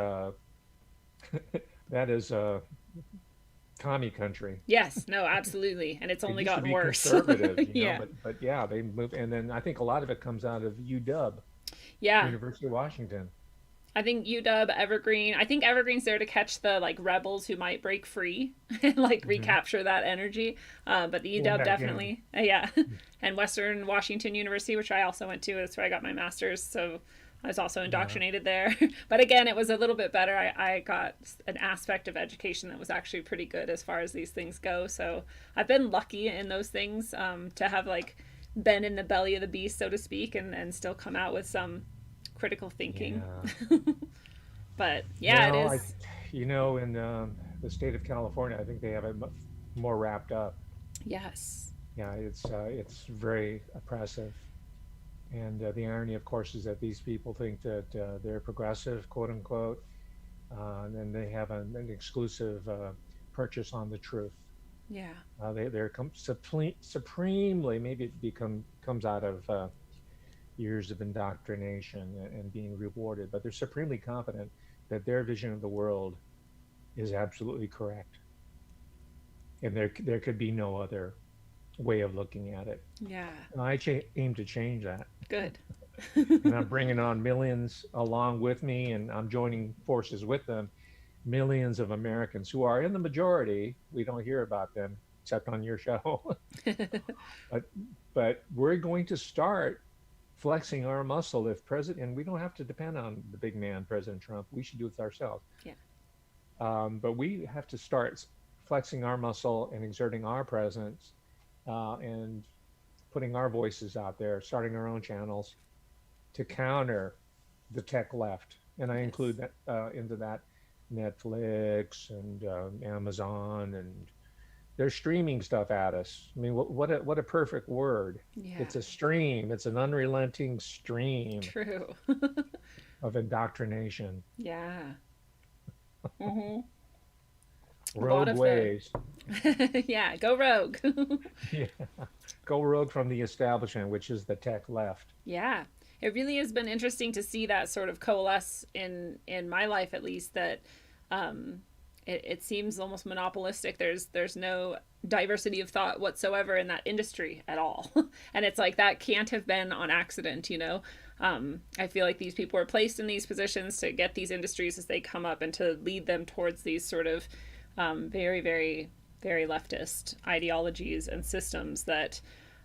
commie country. Yes, no, absolutely, and it's only gotten worse. Conservative, but yeah, they move, and then I think a lot of it comes out of UW, University of Washington. I think UW, Evergreen. I think Evergreen's there to catch the like rebels who might break free and like recapture that energy. But the UW definitely, yeah. And Western Washington University, which I also went to, that's where I got my master's. So I was also indoctrinated there. But again, it was a little bit better. I got an aspect of education that was actually pretty good as far as these things go. So I've been lucky in those things, to have like been in the belly of the beast, so to speak, and still come out with some critical thinking. But yeah, it is. In the state of California, I think they have it more wrapped up. Yes. Yeah, it's very oppressive. And the irony, of course, is that these people think that they're progressive, quote unquote, and they have an exclusive purchase on the truth. Yeah. They're supremely, maybe comes out of years of indoctrination and being rewarded, but they're supremely confident that their vision of the world is absolutely correct, and there could be no other way of looking at it. Yeah. And I aim to change that. Good. And I'm bringing on millions along with me, and I'm joining forces with them. Millions of Americans who are in the majority. We don't hear about them except on your show. but we're going to start flexing our muscle if president, and we don't have to depend on the big man, President Trump. We should do it ourselves. Yeah. But we have to start flexing our muscle and exerting our presence, and putting our voices out there, starting our own channels to counter the tech left. And I include that into that Netflix and Amazon, and they're streaming stuff at us. I mean, what a perfect word. Yeah. It's a stream. It's an unrelenting stream. True. Of indoctrination. Yeah. Mm-hmm. Rogue ways. Yeah, go rogue. Yeah. Go rogue from the establishment, which is the tech left. Yeah. It really has been interesting to see that sort of coalesce in my life, at least, that it seems almost monopolistic. There's no diversity of thought whatsoever in that industry at all. And it's like that can't have been on accident, I feel like these people are placed in these positions to get these industries as they come up and to lead them towards these sort of very, very, very leftist ideologies and systems that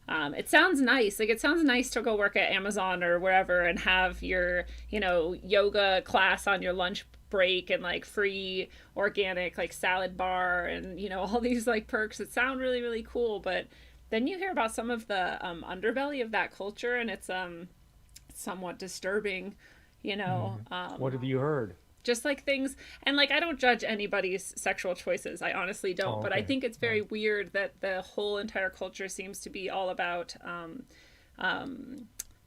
it sounds nice. Like, it sounds nice to go work at Amazon or wherever and have your, yoga class on your lunch break and like free organic like salad bar and, all these like perks that sound really, really cool. But then you hear about some of the underbelly of that culture, and it's somewhat disturbing, What have you heard? Just like things, and like I don't judge anybody's sexual choices, I honestly don't. But I think it's very weird that the whole entire culture seems to be all about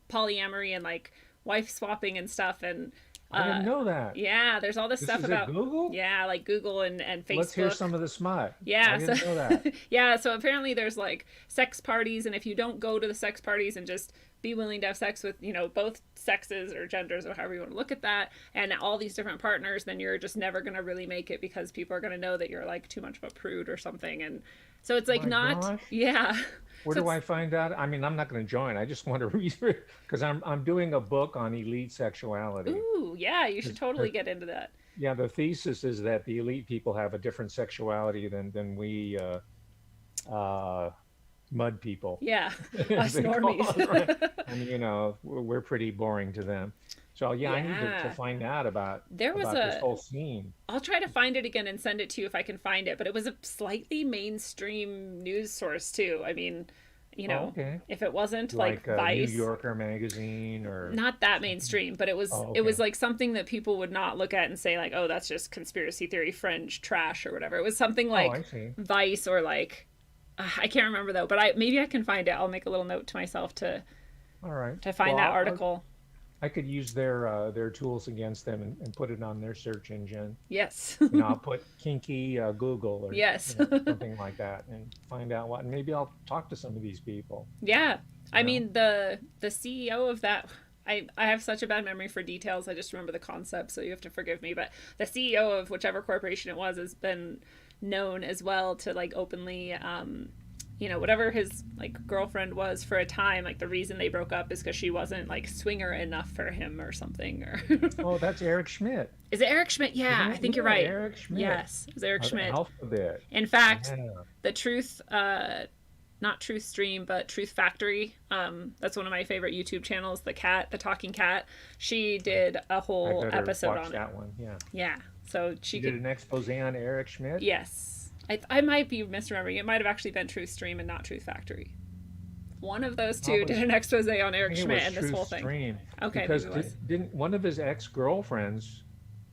polyamory and like wife swapping and stuff. And I didn't know that. Yeah, there's all this stuff about Google. Yeah, like Google and Facebook. Let's hear some of the smut. Yeah, I didn't know that. Yeah, so apparently there's like sex parties, and if you don't go to the sex parties and just be willing to have sex with, both sexes or genders or however you want to look at that, and all these different partners, then you're just never going to really make it because people are going to know that you're like too much of a prude or something. And so it's like Gosh. Yeah. Where do I find out? I mean, I'm not going to join. I just want to read it because I'm doing a book on elite sexuality. Ooh, yeah, you should totally get into that. Yeah, the thesis is that the elite people have a different sexuality than we mud people. Yeah, us normies. Right? And we're pretty boring to them. So yeah, I need to find out about this whole scene. I'll try to find it again and send it to you if I can find it. But it was a slightly mainstream news source too. I mean, if it wasn't like Vice, New Yorker magazine, or not that mainstream, but it was it was like something that people would not look at and say like, oh, that's just conspiracy theory fringe trash or whatever. It was something like Vice or like. I can't remember though, but maybe I can find it. I'll make a little note to myself to find that article. I could use their tools against them and put it on their search engine. Yes. I'll put kinky Google or something like that and find out what. And maybe I'll talk to some of these people. Yeah, I mean the CEO of that. I have such a bad memory for details. I just remember the concept, so you have to forgive me. But the CEO of whichever corporation it was has been known as well to like openly you know, whatever his like girlfriend was for a time, like the reason they broke up is because she wasn't like swinger enough for him or something. Or Oh, that's Eric Schmidt. is it Eric Schmidt? Yeah, I think you're Yeah, right. Eric Schmidt. Yes, it's Eric The Schmidt. Alphabet. In fact, Yeah. the Truth, not Truth Stream, but Truth Factory. That's one of my favorite YouTube channels. The talking cat. She did a whole I better episode watch on that it. one. Yeah. Yeah, so she You did could. an expose on Eric Schmidt? Yes, I might be misremembering. It might have actually been Truth Stream and not Truth Factory. One of those two did an expose on I Eric think it Schmidt was and this Truth whole thing. Stream. Okay, Because maybe it was. didn't one of his ex-girlfriends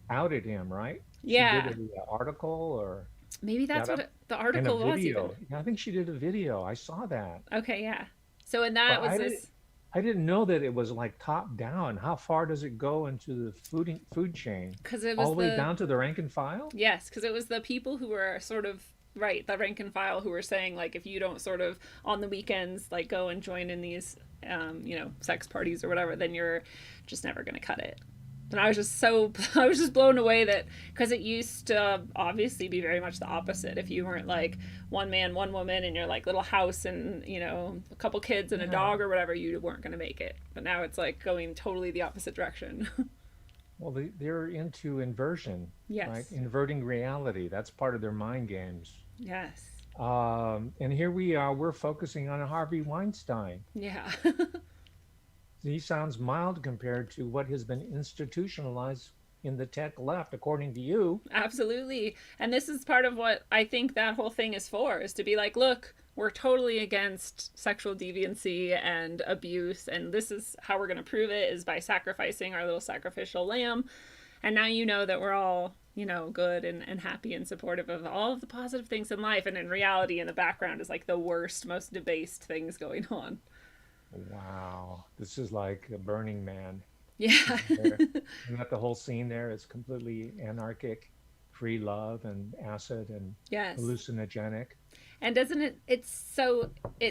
outed him, right? Yeah. She did an article or Maybe that's got what the and a article was even. video. Yeah, I think she did a video. I saw that. Okay, yeah. So in that But was this. I didn't know that it was like top down. How far does it go into the food chain? Because it was All the way down to the rank and file? Yes, because it was the people who were sort of right, the rank and file, who were saying like if you don't sort of on the weekends like go and join in these you know, sex parties or whatever, then you're just never gonna cut it. And I was just blown away that because it used to obviously be very much the opposite. If you weren't like one man, one woman in your like little house and, you know, a couple kids and a dog or whatever, you weren't going to make it. But now it's like going totally the opposite direction. Well, they're into inversion, Yes. right? Inverting reality. That's part of their mind games. Yes. And here we are, we're focusing on Harvey Weinstein. Yeah. He sounds mild compared to what has been institutionalized in the tech left, according to you. Absolutely. And this is part of what I think that whole thing is for, is to be like, look, we're totally against sexual deviancy and abuse, and this is how we're going to prove it, is by sacrificing our little sacrificial lamb. And now you know that we're all, you know, good and happy and supportive of all of the positive things in life, and in reality in the background is like the worst, most debased things going on. Wow, this is like a Burning Man. Yeah. And that the whole scene there is completely anarchic, free love and acid and Yes. hallucinogenic. And doesn't it, it's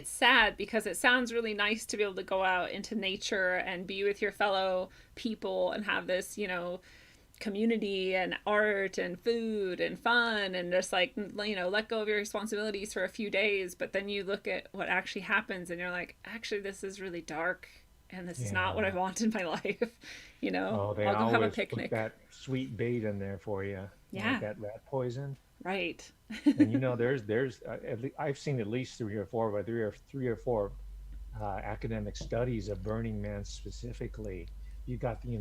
sad because it sounds really nice to be able to go out into nature and be with your fellow people and have this, you know, community and art and food and fun and just like, you know, let go of your responsibilities for a few days. But then you look at what actually happens and you're like, actually, this is really dark and this is not what I want in my life. You know, Oh, they I'll go have a always picnic. put that sweet bait in there for you. Yeah. Like that rat poison. Right. And you know, I've seen at least three or four academic studies of Burning Man specifically. You got the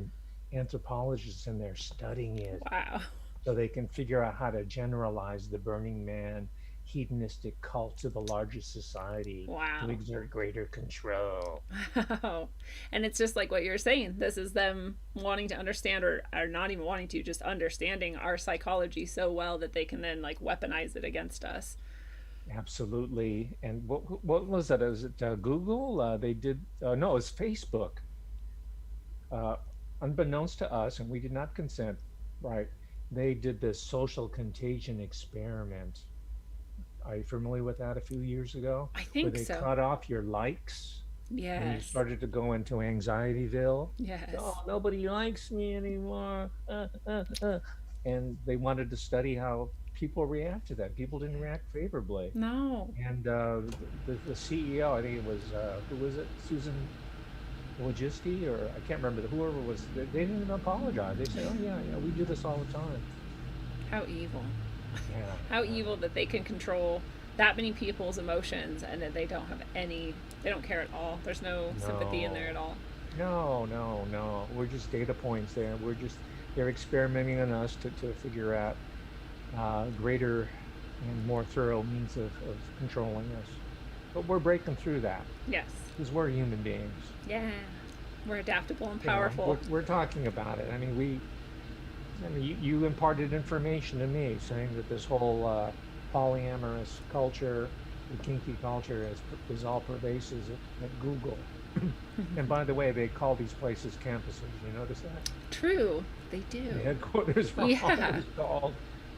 anthropologists in there studying it, Wow. so they can figure out how to generalize the Burning Man hedonistic cult to the larger society Wow. to exert greater control. Wow. And it's just like what you're saying. This is them wanting to understand, or not even wanting to, just understanding our psychology so well that they can then like weaponize it against us. Absolutely. And what was that? Is it Google? They did, no, it was Facebook. Unbeknownst to us, and we did not consent, right? They did this social contagion experiment. Are you familiar with that a few years ago? I think Where they so. cut off your likes and you Yes. started to go into Anxietyville. Yes. Oh, nobody likes me anymore. And they wanted to study how people react to that. People didn't react favorably. No. And the CEO, I think it was, who was it? Susan Wojcicki, or I can't remember, whoever was, they didn't even apologize. They said, oh yeah, we do this all the time. How evil. Yeah. How evil that they can control that many people's emotions and that they don't have they don't care at all. There's no sympathy in there at all. No. We're just data points there. They're experimenting on us to figure out greater and more thorough means of controlling us. But we're breaking through that Yes. because we're human beings. Yeah. We're adaptable and You know, powerful. we're talking about it. I mean, you imparted information to me saying that this whole polyamorous culture, the kinky culture, is all pervasive at Google. And by the way, they call these places campuses. You notice that? True. They do. The headquarters for all Yeah. is called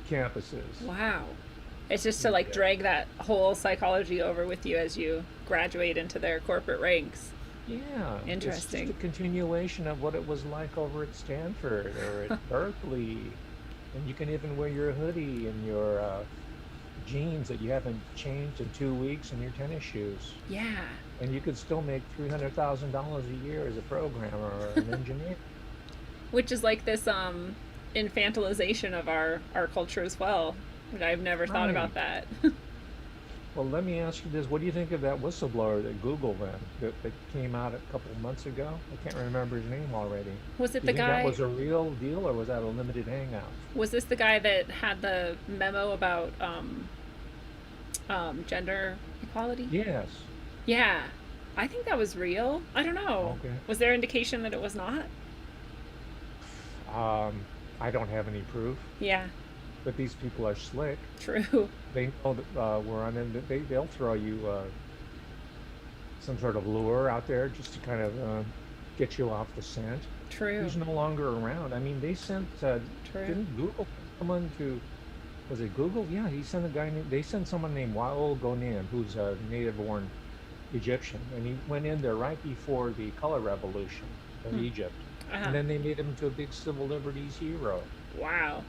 campuses. Wow. It's just to like drag that whole psychology over with you as you graduate into their corporate ranks. Yeah. Interesting. It's just a continuation of what it was like over at Stanford or at Berkeley. And you can even wear your hoodie and your jeans that you haven't changed in 2 weeks and your tennis shoes. Yeah. And you could still make $300,000 a year as a programmer or an engineer. Which is like this infantilization of our culture as well. Which I've never thought Right. about that. Well, let me ask you this. What do you think of that whistleblower at Google then that came out a couple of months ago? I can't remember his name already. Was it Do the you think that guy? was a real deal or was that a limited hangout? Was this the guy that had the memo about gender equality? Yes. Yeah. I think that was real. I don't know. Okay. Was there indication that it was not? I don't have any proof, Yeah. but these people are slick. True. They know that we're on them. They'll throw you some sort of lure out there just to kind of get you off the scent. True. He's no longer around. I mean, they sent, True. didn't Google someone to, was it Google? Yeah, he sent a guy named, they sent someone named Wael Ghonim, who's a native-born Egyptian, and he went in there right before the color revolution of Egypt. Uh-huh. And then they made him into a big civil liberties hero. Wow.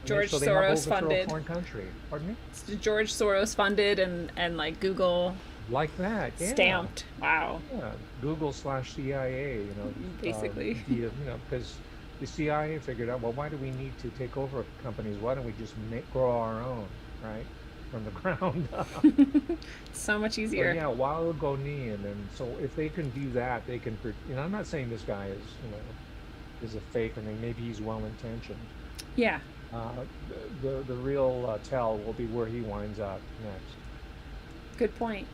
And George so they helped Soros overthrow a funded. foreign country. Pardon me? George Soros funded and like Google Like that, yeah. stamped. Wow. Yeah, Google/CIA, Basically. because the CIA figured out, well, why do we need to take over companies? Why don't we just grow our own, right, from the ground up? So much So easier. yeah, Wael Ghonim, and so if they can do that, they can. I'm not saying this guy is a fake, and maybe he's well intentioned. Yeah. The real tell will be where he winds up next. Good point.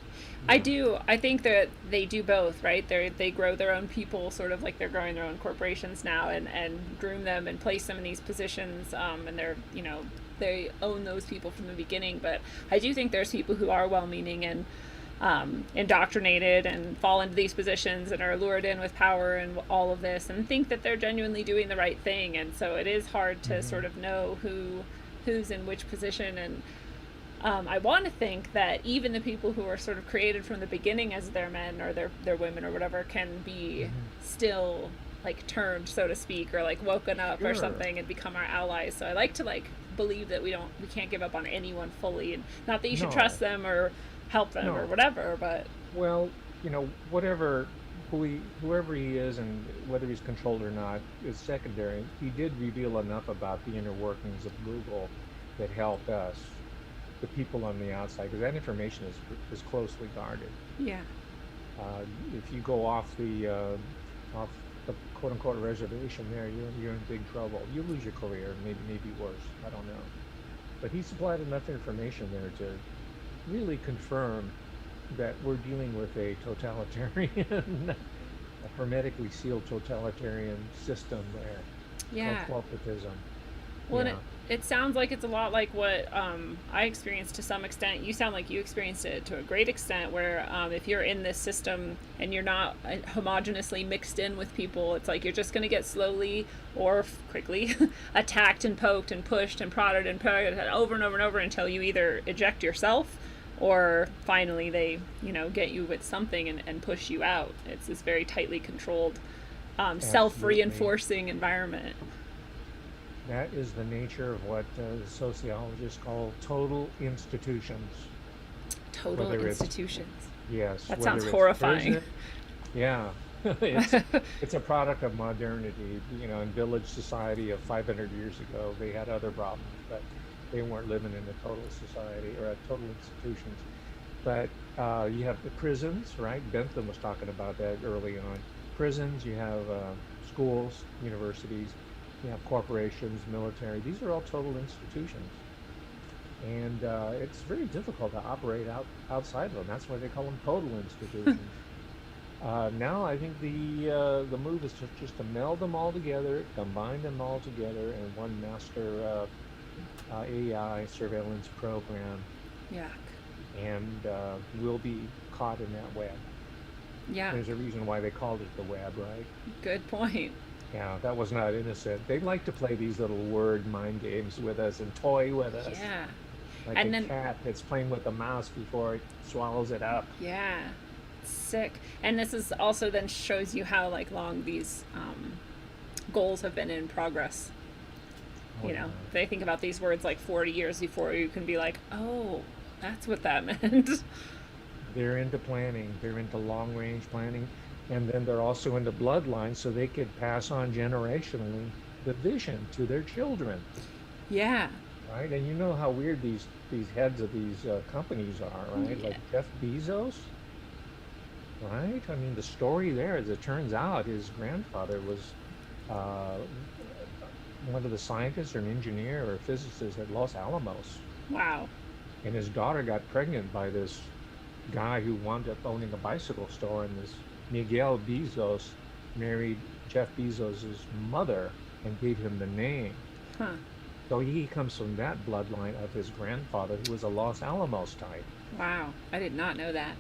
Yeah. I think that they do both, right? They grow their own people, sort of like they're growing their own corporations now, and groom them and place them in these positions, and they own those people from the beginning. But I do think there's people who are well-meaning and indoctrinated and fall into these positions and are lured in with power and all of this and think that they're genuinely doing the right thing. And so it is hard to sort of know who's in which position. And I want to think that even the people who are sort of created from the beginning as their men or their women or whatever can be still like turned, so to speak, or like woken up or Sure. something and become our allies. So I like to believe that we can't give up on anyone fully, and not that you should No. trust them or help them or No. whatever, but Well, whoever he is and whether he's controlled or not is secondary. He did reveal enough about the inner workings of Google that helped us, the people on the outside, because that information is closely guarded. yeah. If you go off the quote unquote reservation there, you're in big trouble. You lose your career, maybe worse. I don't know. But he supplied enough information there to really confirm that we're dealing with a totalitarian, a hermetically sealed totalitarian system there. Yeah. Called corporatism. Well, Yeah. and it sounds like it's a lot like what I experienced to some extent. You sound like you experienced it to a great extent, where if you're in this system and you're not homogeneously mixed in with people, it's like you're just going to get slowly or quickly attacked and poked and pushed and prodded and over and over and over until you either eject yourself or finally they, get you with something and push you out. It's this very tightly controlled, self-reinforcing environment. That is the nature of what sociologists call total institutions. Total Whether it's- institutions. Yes. That whether sounds it's horrifying. prison- Yeah. it's a product of modernity. In village society of 500 years ago, they had other problems, but they weren't living in a total society or a total institutions. But you have the prisons, right? Bentham was talking about that early on. Prisons, you have schools, universities, you have corporations, military. These are all total institutions. And it's very difficult to operate outside of them. That's why they call them total institutions. Now I think the move is just to meld them all together, combine them all together in one master AI surveillance program, Yeah. and we'll be caught in that web. Yeah. There's a reason why they called it the web, right? Good point. Yeah, that was not innocent. They like to play these little word mind games with us and toy with us. Yeah. Like And a then- cat that's playing with a mouse before it swallows it up. Yeah. Sick. And this is also then shows you how long these goals have been in progress. Oh yeah. They think about these words like 40 years before you can be like, oh, that's what that meant. They're into planning. They're into long range planning. And then they're also into bloodline so they could pass on generationally the vision to their children, Yeah. right? And you know how weird these heads of these companies are, right? Yeah. Like Jeff Bezos, right? I mean, the story there, as it turns out, his grandfather was uh, one of the scientists or an engineer or physicist at Los Alamos. Wow. And his daughter got pregnant by this guy who wound up owning a bicycle store, and this Miguel Bezos married Jeff Bezos's mother and gave him the name. Huh. So he comes from that bloodline of his grandfather, who was a Los Alamos type. Wow. I did not know that.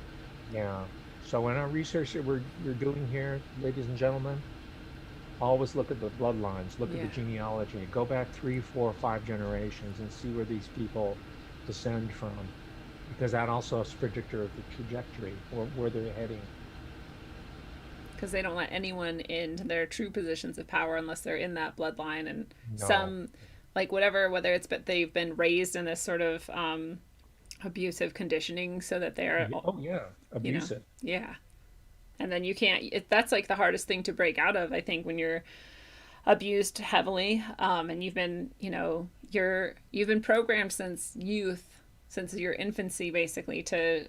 Yeah. So in our research that we're doing here, ladies and gentlemen, always look at the bloodlines, look at Yeah. the genealogy, go back 3, 4, 5 generations and see where these people descend from, because that also is a predictor of the trajectory or where they're heading. Because they don't let anyone into their true positions of power unless they're in that bloodline. And No. some, like whatever, whether it's but they've been raised in this sort of abusive conditioning so that they're, Oh yeah, you know, abusive. yeah. And then you can't, that's like the hardest thing to break out of, I think, when you're abused heavily, and you've been, you've been programmed since youth, since your infancy, basically, to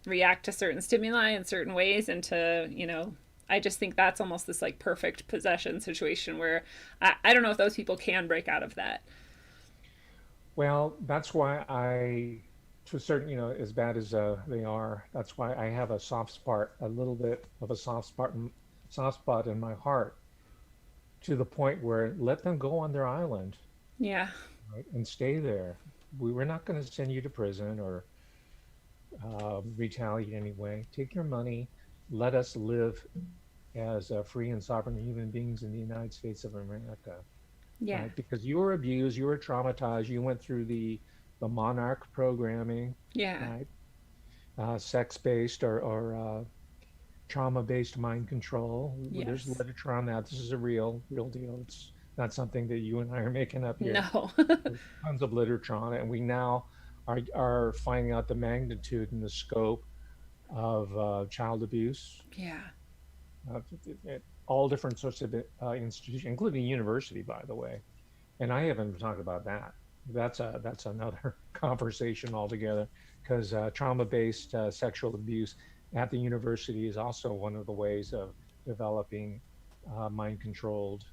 react to certain stimuli in certain ways, and to, I just think that's almost this like perfect possession situation where I don't know if those people can break out of that. Well, that's why to a certain, as bad as they are, that's why I have a soft spot, a little bit of a soft spot in my heart, to the point where let them go on their island, Yeah. right, and stay there. We're not going to send you to prison or retaliate anyway. Take your money. Let us live as free and sovereign human beings in the United States of America, Yeah. right? Because you were abused, you were traumatized, you went through the monarch programming, Yeah. right? Sex-based or trauma-based mind control. There's Yes. literature on that. This is a real deal. It's not something that you and I are making up here. No. There's tons of literature on it, and we now are finding out the magnitude and the scope of child abuse, Yeah. uh, at all different sorts of institutions, including university, by the way. And I haven't even talked about that. That's another conversation altogether, because trauma-based sexual abuse at the university is also one of the ways of developing mind-controlled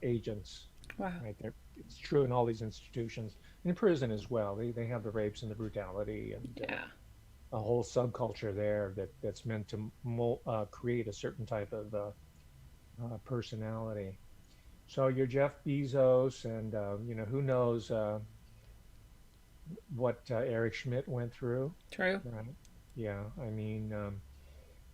agents. Wow. Right there, it's true in all these institutions, in prison as well. They have the rapes and the brutality and Yeah. a whole subculture there that's meant to create a certain type of personality. So you're Jeff Bezos, and who knows what Eric Schmidt went through, True. right? Yeah, I mean,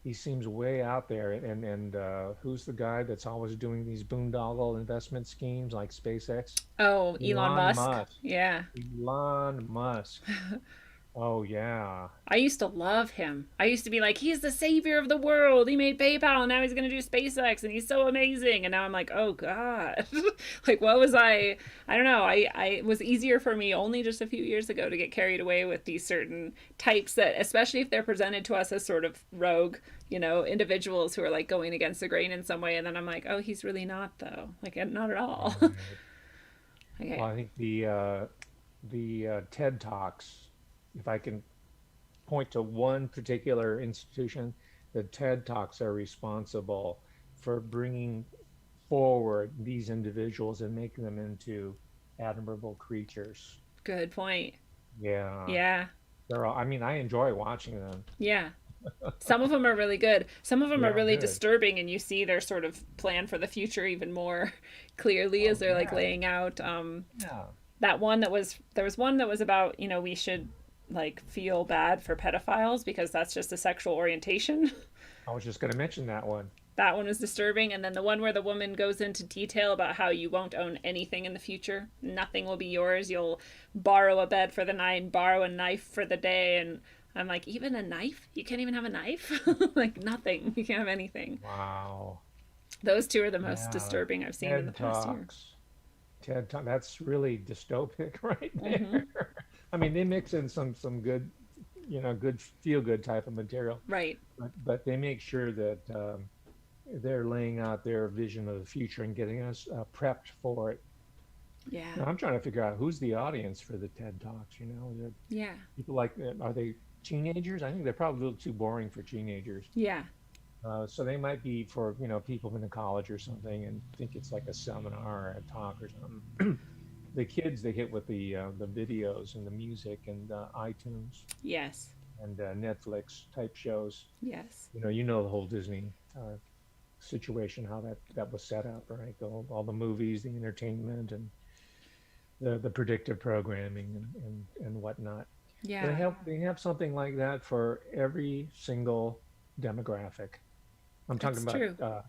he seems way out there. And who's the guy that's always doing these boondoggle investment schemes like SpaceX? Oh, Elon Elon Musk. Musk. Yeah. Elon Musk. Oh yeah. I used to love him. I used to be like, he's the savior of the world. He made PayPal and now he's going to do SpaceX and he's so amazing. And now I'm like, oh God. Like, what was I? I don't know. It was easier for me only just a few years ago to get carried away with these certain types that, especially if they're presented to us as sort of rogue, individuals who are like going against the grain in some way. And then I'm like, oh, he's really not though. Like, not at all. Right. Okay. Well, I think the TED Talks, if I can point to one particular institution, the TED Talks are responsible for bringing forward these individuals and making them into admirable creatures. Good point. Yeah, Yeah. I mean, I enjoy watching them. Yeah. Some of them are really good. Some of them are Yeah, really good. disturbing, and you see their sort of plan for the future even more clearly as Oh they're like yeah, laying out yeah. there was one that was about, we should like feel bad for pedophiles because that's just a sexual orientation. I was just going to mention that one. That one was disturbing. And then the one where the woman goes into detail about how you won't own anything in the future. Nothing will be yours. You'll borrow a bed for the night, borrow a knife for the day. And I'm like, even a knife? You can't even have a knife? Like nothing. You can't have anything. Wow. Those two are the most Yeah. disturbing I've seen in the TED past year. Talks. That's really dystopic right Mm-hmm. there. I mean, they mix in some good, good feel good type of material, Right. but they make sure that they're laying out their vision of the future and getting us prepped for it. Yeah. Now, I'm trying to figure out who's the audience for the TED Talks. Is it Yeah. people like, are they teenagers? I think they're probably a little too boring for teenagers. Yeah. So they might be for, people in the college or something and think it's like a seminar or a talk or something. The kids they hit with the videos and the music and iTunes Yes. and Netflix type shows. Yes. The whole Disney situation, how that was set up, right? All the movies, the entertainment, and the predictive programming and whatnot. They Yeah. have they have something like that for every single demographic. I'm talking It's about true.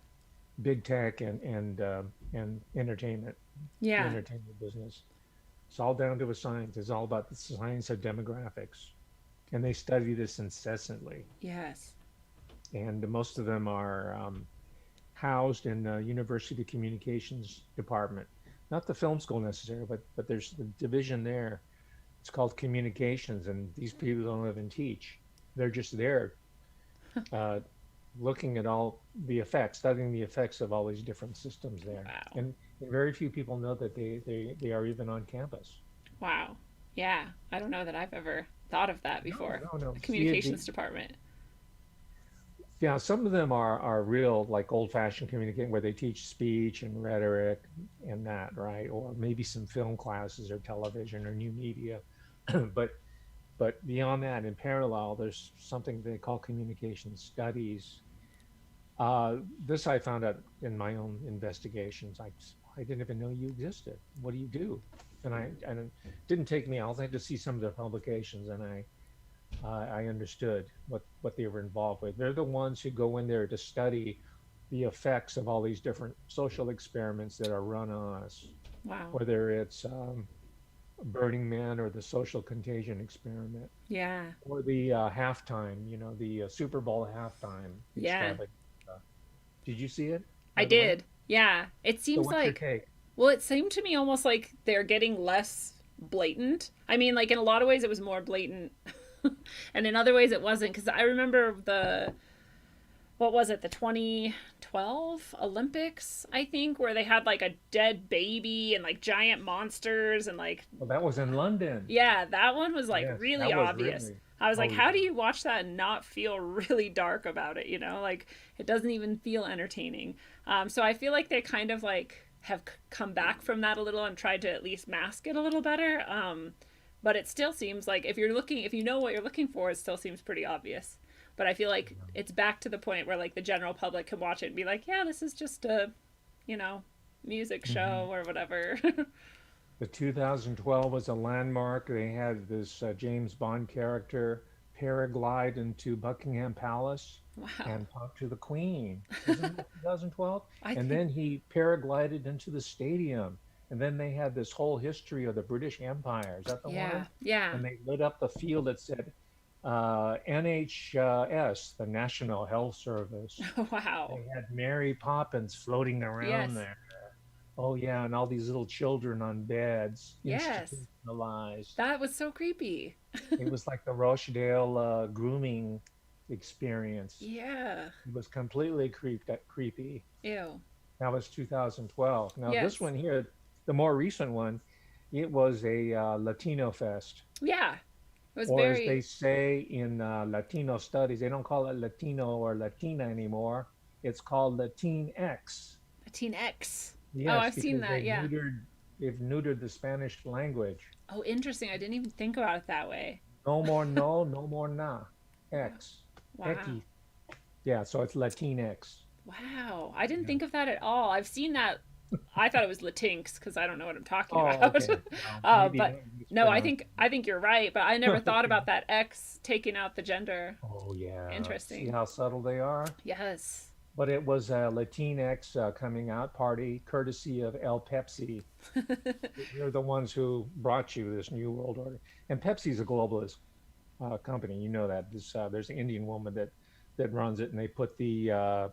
big tech and entertainment, the Yeah. entertainment business. It's all down to a science. It's all about the science of demographics, and they study this incessantly. Yes. And most of them are housed in the University Communications Department, not the film school necessarily, but there's the division there. It's called communications, and these people don't even teach. They're just there uh, looking at all the effects, studying the effects of all these different systems there. Wow. And very few people know that they are even on campus. Wow. Yeah. I don't know that I've ever thought of that No, before. no, no. The See, communications department. yeah, some of them are real like old-fashioned communicating where they teach speech and rhetoric and that, right? Or maybe some film classes or television or new media. But but beyond that, in parallel, there's something they call communication studies. This I found out in my own investigations. I didn't even know you existed. What do you do? And it didn't take me. I'll have to see some of their publications, and I understood what they were involved with. They're the ones who go in there to study the effects of all these different social experiments that are run on us, Wow. whether it's Burning Man or the social contagion experiment Yeah. or the halftime, the Super Bowl halftime Yeah. extravaganza. Did you see it, I by the way? did. Yeah. It So seems what's your like, take? well, it seemed to me almost like they're getting less blatant. I mean, like in a lot of ways it was more blatant. And in other ways it wasn't, because I remember what was it, the 2012 Olympics, I think, where they had like a dead baby and like giant monsters and like, Well, that was in London. yeah, that one was like Yes, really that was obvious. really. I was like, Oh how do yeah. you watch that and not feel really dark about it? Like it doesn't even feel entertaining. So I feel like they kind of like have come back from that a little and tried to at least mask it a little better. But it still seems like if you know what you're looking for, it still seems pretty obvious. But I feel like it's back to the point where like the general public can watch it and be like, yeah, this is just a, you know, music Hmm. show or whatever. The 2012 was a landmark. They had this James Bond character paraglide into Buckingham Palace Wow. and talk to the Queen. Wasn't that 2012? I And think, then he paraglided into the stadium. And then they had this whole history of the British Empire. Is that the yeah, one? yeah. And they lit up the field that said NHS, the National Health Service. Wow. They had Mary Poppins floating around Yes. there. Oh yeah, and all these little children on beds, Yes. institutionalized. That was so creepy. It was like the Rochdale grooming experience. Yeah. It was completely creepy. Ew. That was 2012. Now this Yes. one here, the more recent one, it was a Latino fest, Yeah. It was or as they very say in Latino studies, they don't call it Latino or Latina anymore. It's called Latinx. Teen X. Oh, Yes, I've seen because that. Yeah. they've neutered the Spanish language. Oh, interesting. I didn't even think about it that way. No more no, no more na. X. Wow. X. Yeah, so it's Latinx. Wow. I didn't Yeah. think of that at all. I've seen that. I thought it was Latinx because I don't know what I'm talking Oh, about. okay. Well, maybe But it's no, pronounced. I think you're right. But I never thought Okay. about that X taking out the gender. Oh, yeah. See Interesting. how subtle they are? Yes. But it was a Latinx coming out party courtesy of El Pepsi. They're the ones who brought you this new world order. And Pepsi's a globalist company. You know that. There's an Indian woman that runs it, and they put the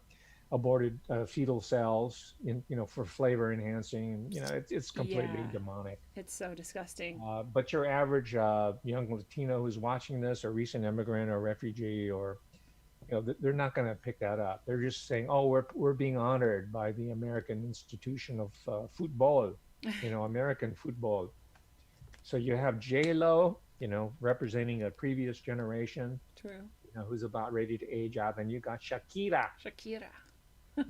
aborted fetal cells in, for flavor enhancing. It's completely Yeah. demonic. It's so disgusting. But your average young Latino who's watching this, or recent immigrant or refugee, or they're not going to pick that up. They're just saying, "Oh, we're being honored by the American institution of football, American football." So you have J Lo, representing a previous generation, True. who's about ready to age out, and you got Shakira, Shakira.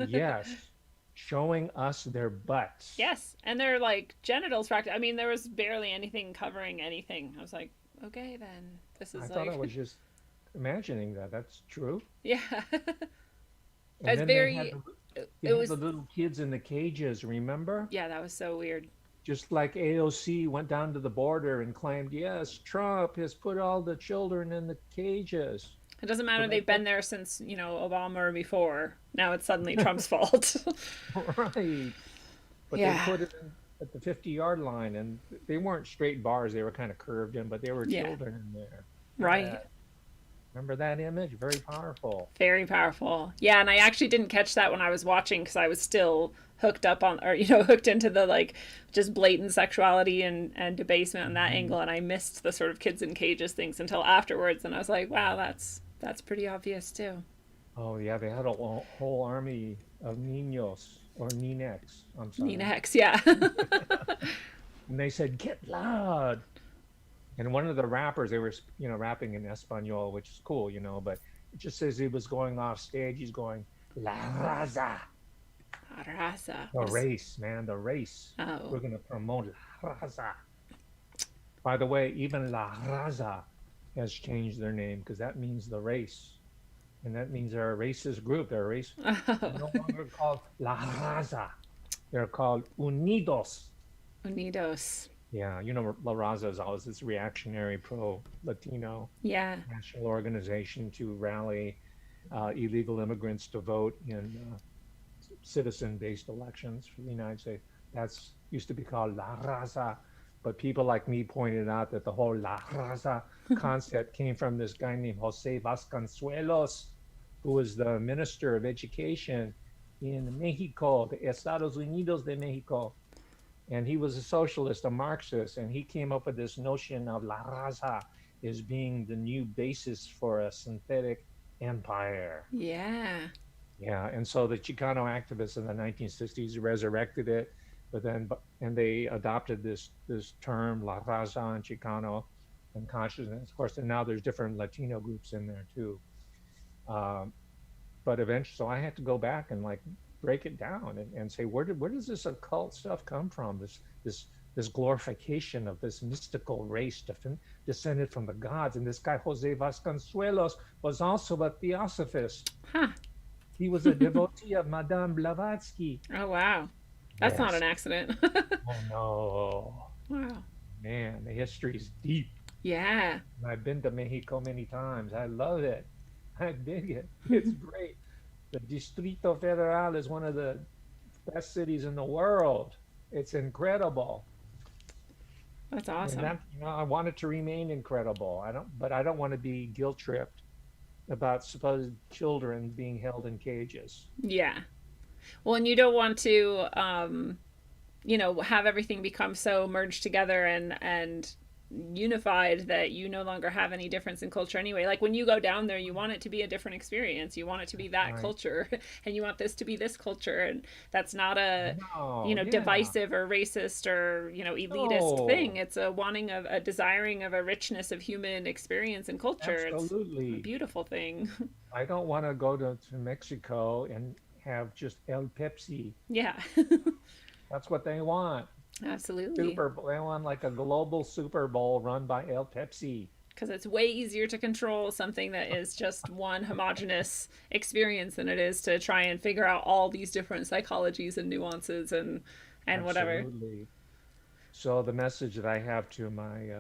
yes, showing us their butts. Yes, and they're like genitals practice. I mean, there was barely anything covering anything. I was like, okay, then this I is thought I like, was just imagining that. That's true. yeah. And It's then very. they It had was. the little kids in the cages, remember? Yeah, that was so weird. Just like AOC went down to the border and claimed, yes, Trump has put all the children in the cages. It doesn't So matter. They've been there since Obama or before. Now it's suddenly Trump's fault. right. But they Yeah. put it at the 50-yard line, and they weren't straight bars. They were kind of curved in, but there were Yeah. children in there. Right. Remember that image? Very powerful. Very powerful. Yeah, and I actually didn't catch that when I was watching because I was still hooked up on, or hooked into the like just blatant sexuality and debasement on that Mhm. angle, and I missed the sort of kids in cages things until afterwards, and I was like, wow, that's pretty obvious too. Oh, yeah, they had a whole army of niños or ninex. I'm Nina sorry. Hex, yeah. And they said, get loud. And one of the rappers, they were, rapping in Espanol, which is cool, but it just says he was going off stage. He's going, La Raza, Raza. the race, man, the race. We're Oh, going to promote La Raza. By the way, even La Raza has changed their name because that means the race. And that means they're a racist group. They're a race. They're no longer called La Raza. They're called Unidos. Unidos. Yeah, La Raza is always this reactionary pro-Latino Yeah. national organization to rally illegal immigrants to vote in citizen-based elections for the United States. That's used to be called La Raza, but people like me pointed out that the whole La Raza concept came from this guy named Jose Vasconcelos, who was the Minister of Education in Mexico, the Estados Unidos de Mexico. And he was a socialist, a Marxist, and he came up with this notion of La Raza as being the new basis for a synthetic empire. Yeah. Yeah, and so the Chicano activists in the 1960s resurrected it, and they adopted this term La Raza and Chicano and consciousness, of course, and now there's different Latino groups in there too. Um, but eventually, so I had to go back and like break it down and say, where does this occult stuff come from? This glorification of this mystical race descended from the gods. And this guy Jose Vasconcelos was also a theosophist. Huh. He was a devotee of Madame Blavatsky. Oh, wow. That's not Yes. an accident. Oh no, Wow. man, the history's deep. Yeah. And I've been to Mexico many times. I love it. I dig it. It's great. The Distrito Federal is one of the best cities in the world. It's incredible. That's And awesome. that, I want it to remain incredible. But I don't want to be guilt tripped about supposed children being held in cages. Yeah. Well, and you don't want to, have everything become so merged together and unified that you no longer have any difference in culture anyway. Like when you go down there, you want it to be a different experience. You want it to be that Right. culture, and you want this to be this culture, and that's not a No, yeah. divisive or racist or elitist thing. No, It's a wanting of a desiring of a richness of human experience and culture. It's a absolutely. beautiful thing. I don't want to go to Mexico and have just El Pepsi. Yeah. That's what they want. Absolutely. They want like a global Super Bowl run by El Pepsi. Because it's way easier to control something that is just one homogenous experience than it is to try and figure out all these different psychologies and nuances and whatever. Absolutely. So the message that I have to my,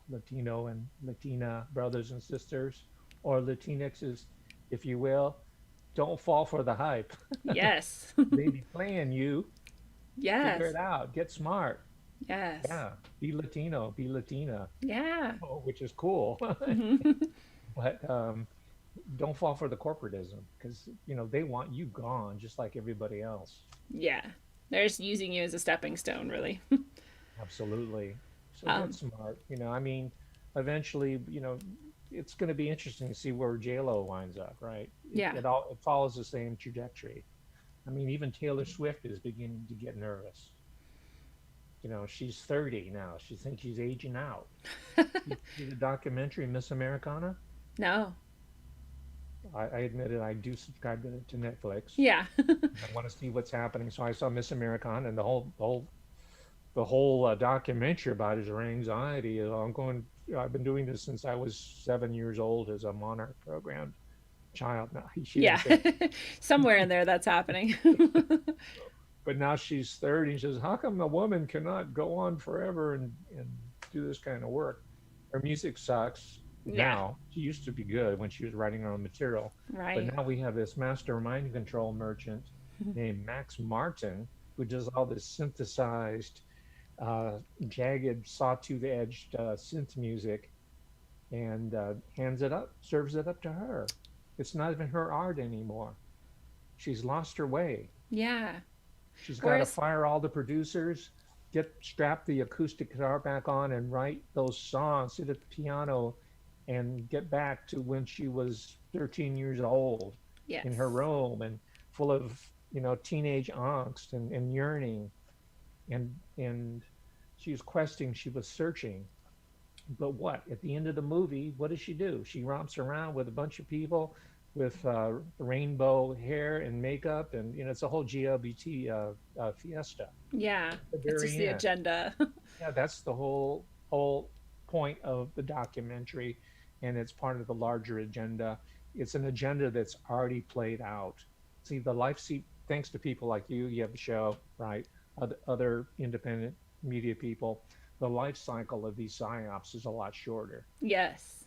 Latino and Latina brothers and sisters, or Latinxes, if you will, don't fall for the hype. Yes. They be playing you. Figure Yes. it out. Get smart. Yes. Yeah. Be Latino. Be Latina. Yeah. Oh, which is cool. But don't fall for the corporatism because they want you gone just like everybody else. Yeah. They're just using you as a stepping stone, really. Absolutely. So get um, smart. I mean, eventually, it's going to be interesting to see where J-Lo winds up, right? It, yeah. it all it follows the same trajectory. I mean, even Taylor Swift is beginning to get nervous. She's 30 now. She thinks she's aging out. You see the documentary Miss Americana? No. I admit it, I do subscribe to Netflix. Yeah. I want to see what's happening. So I saw Miss Americana, and the whole documentary about his anxiety is I'm going. I've been doing this since I was 7 years old as a Monarch program child. Now she didn't Yeah. say, Somewhere in there that's happening. but now she's 30. And she says, "How come a woman cannot go on forever and do this kind of work? Her music sucks Yeah. now. She used to be good when she was writing her own material, but Right. now we have this master mind control merchant named Max Martin who does all this synthesized, uh, jagged, sawtooth-edged synth music and serves it up to her. It's not even her art anymore. She's lost her way. Yeah. She's got to Whereas, fire all the producers, strap the acoustic guitar back on, and write those songs, sit at the piano, and get back to when she was 13 years old in her yes. room and full of teenage angst and yearning and she was questing, she was searching. But what? At the end of the movie, what does she do? She romps around with a bunch of people with rainbow hair and makeup, and it's a whole GLBT fiesta Yeah. at the It's just very the end. agenda. Yeah, that's the whole point of the documentary, and it's part of the larger agenda. It's an agenda that's already played out. See, thanks to people like you have a show, right? Other independent media people, the life cycle of these psyops is a lot shorter. Yes.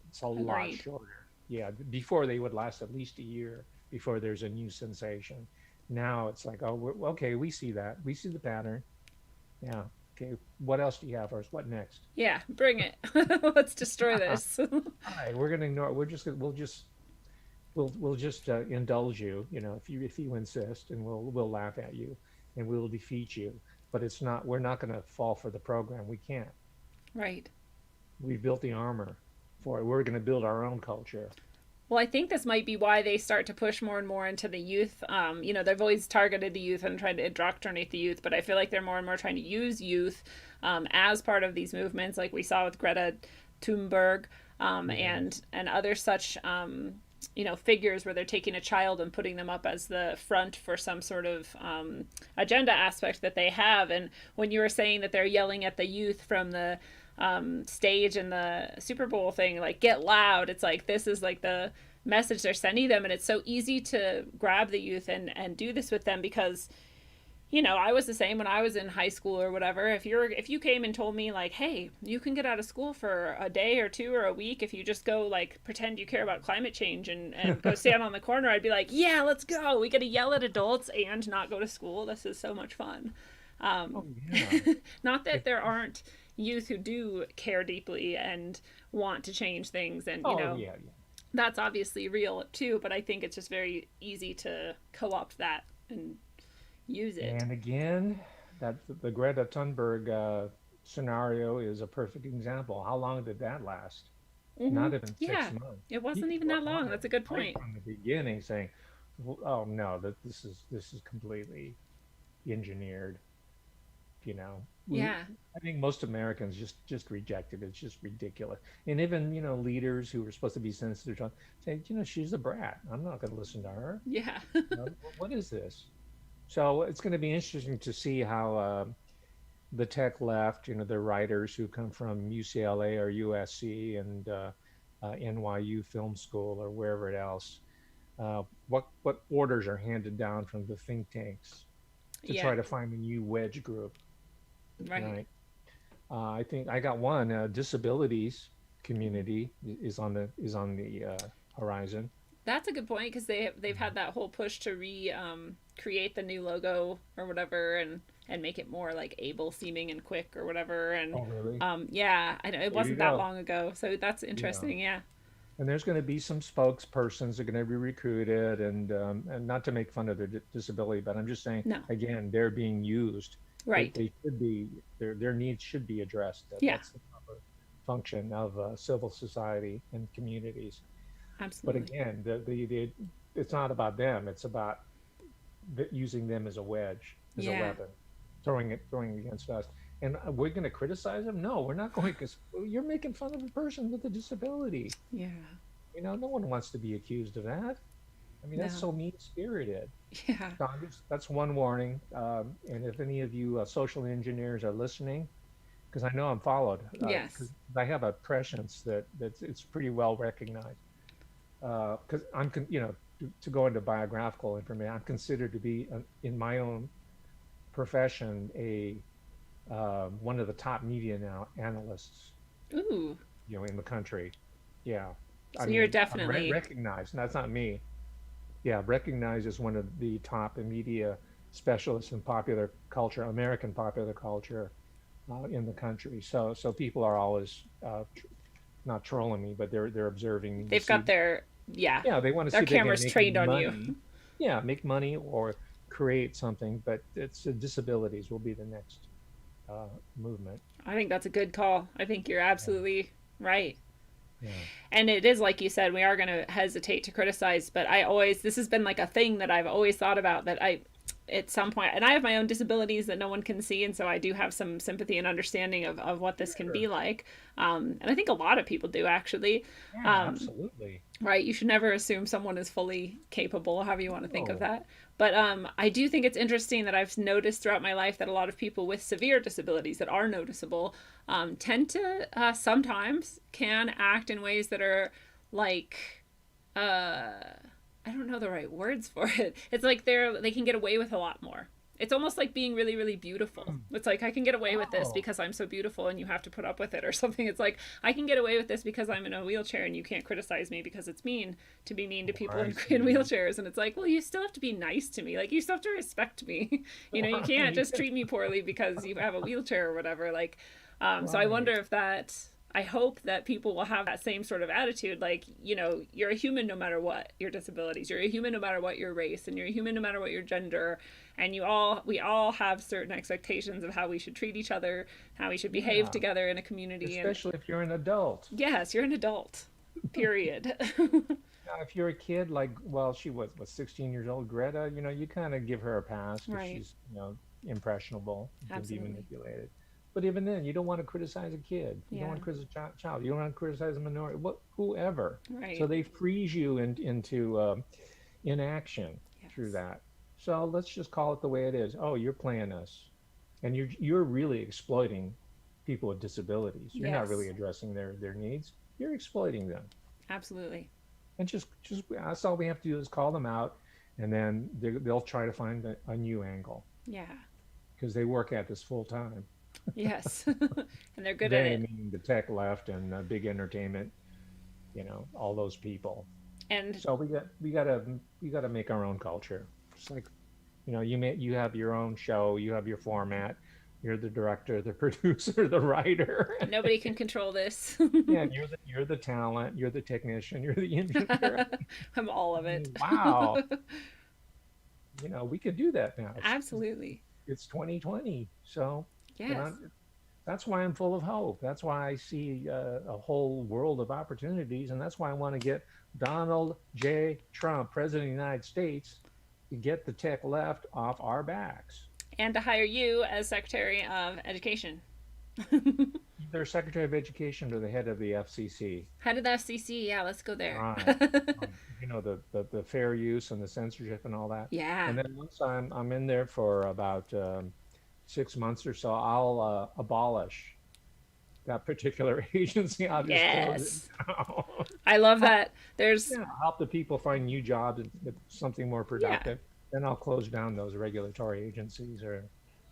It's a lot Agreed. shorter. Yeah, before they would last at least a year before there's a new sensation. Now it's like, oh, okay, we see that. We see the pattern. Yeah. Okay. What else do you have for us? What next? Yeah. Bring it. Let's destroy All this. right, we're gonna ignore. We'll just indulge you. If you insist, and we'll laugh at you, and we'll defeat you. But it's not. We're not gonna fall for the program. We can't. Right. We built the armor for it. We're gonna build our own culture. Well, I think this might be why they start to push more and more into the youth. They've always targeted the youth and tried to indoctrinate the youth, but I feel like they're more and more trying to use youth as part of these movements, like we saw with Greta Thunberg Yes. and other such figures where they're taking a child and putting them up as the front for some sort of agenda aspect that they have. And when you were saying that they're yelling at the youth from the stage in the Super Bowl thing, like get loud, it's like this is like the message they're sending them, and it's so easy to grab the youth and do this with them because I was the same when I was in high school or whatever. If you came and told me like, hey, you can get out of school for a day or two or a week if you just go like pretend you care about climate change and go stand on the corner, I'd be like, yeah, let's go. We get to yell at adults and not go to school. This is so much fun. Um, Oh yeah. Not that If, there aren't youth who do care deeply and want to change things, and oh yeah, yeah. that's obviously real too, but I think it's just very easy to co-opt that and use it. And again, that the Greta Thunberg scenario is a perfect example. How long did that last? Not even six Yeah, months. it wasn't People even were that on long. it That's a good right point. from the beginning, saying, "Oh no, that this is completely engineered." You know, we Yeah. I think most Americans just reject it. It's just ridiculous. And even leaders who are supposed to be sensitive to say, she's a brat. I'm not going to listen to her. Yeah. What is this? So it's going to be interesting to see how the tech left, the writers who come from UCLA or USC and NYU Film School or wherever else, what orders are handed down from the think tanks to Yeah. try to find a new wedge group, Right. right? I think I got one. Disabilities community is on the horizon. That's a good point because they've had that whole push to create the new logo or whatever and make it more like able seeming and quick or whatever. And Oh, really? yeah, I know it There you wasn't that go. long ago, so that's Yeah. interesting. Yeah. And there's going to be some spokespersons that are going to be recruited, and not to make fun of their disability, but I'm just saying, No. again, they're being used. Right. They should be, their needs should be addressed. Yeah. That's the proper function of civil society and communities. But Absolutely. again, it's not about them. It's about using them as a wedge, as a Yeah. weapon, throwing against us. And we're going to criticize them? No, we're not going, because you're making fun of a person with a disability. Yeah. No one wants to be accused of that. I mean, that's No. so mean-spirited. Yeah. So that's one warning. And if any of you social engineers are listening, because I know I'm followed, Yes. because I have a prescience that it's pretty well recognized. Because to go into biographical information, I'm considered to be, in my own profession, a one of the top media now analysts, Ooh. in the country. Yeah, So I you're mean, I'm definitely recognized. That's not me. Yeah, recognized as one of the top media specialists in popular culture, American popular culture, in the country. So people are always not trolling me, but they're observing me to they've see. got their Yeah, they want to their see if they can cameras make trained on you. money. Yeah, make money or create something. But it's disabilities will be the next movement. I think that's a good call. I think you're absolutely right. Yeah. And it is like you said, we are going to hesitate to criticize, but this has been like a thing that I've always thought about, that at some point, and I have my own disabilities that no one can see, and so I do have some sympathy and understanding of what this can be like, and I think a lot of people do, actually. Yeah, absolutely. Right, you should never assume someone is fully capable, however you want to think of No. that. But I do think it's interesting that I've noticed throughout my life that a lot of people with severe disabilities that are noticeable tend to sometimes can act in ways that are like, I don't know the right words for it. It's like they can get away with a lot more. It's almost like being really, really beautiful. It's like, I can get away with this Oh, because I'm so beautiful and you have to put up with it or something. It's like, I can get away with this because I'm in a wheelchair and you can't criticize me because it's mean to be mean to people I in see. wheelchairs. And it's like, well, you still have to be nice to me. Like, you still have to respect me. You can't Right. just treat me poorly because you have a wheelchair or whatever. Like, so I wonder Right. if I hope that people will have that same sort of attitude. Like, you're a human no matter what your disabilities. You're a human no matter what your race, and you're a human no matter what your gender. And we all have certain expectations of how we should treat each other, how we should behave Yeah. together in a community. And Especially if you're an adult. yes, you're an adult. Period. Now, if you're a kid, like, well, she was 16 years old, Greta, you kind of give her a pass because Right. she's, impressionable, and can be Absolutely. manipulated. But even then, you don't want to criticize a kid. You don't Yeah. want to criticize a child. You don't want to criticize a minority, whoever. Right. So they freeze you into inaction through Yes. that. So let's just call it the way it is. Oh, you're playing us, and you're really exploiting people with disabilities. You're not really Yes. addressing their needs. You're exploiting them. Absolutely. And just that's all we have to do is call them out, and then they'll try to find a new angle Yeah. because they work at this full time. Yes. And they're good at They it. meaning the tech left and big entertainment, all those people. And So we gotta make our own culture. Just like, you have your own show, you have your format, you're the director, the producer, the writer. nobody can control this. Yeah, you're the talent, you're the technician, you're the engineer. I'm all I of it. mean, wow. We could do that now. Absolutely. It's 2020. So, Yes. that's why I'm full of hope. That's why I see a whole world of opportunities. And that's why I want to get Donald J. Trump, President of the United States, to get the tech left off our backs. And to hire you as Secretary of Education. Either Secretary of Education or the head of the FCC. Head of the FCC. Yeah, let's go there. Right. The fair use and the censorship and all that. Yeah. And then once I'm in there for about 6 months or so, I'll abolish that particular agency. I'll just close Yes. it down. I love that. There's, Yeah, help the people find new jobs and something more yeah. productive. Then I'll close down those regulatory agencies or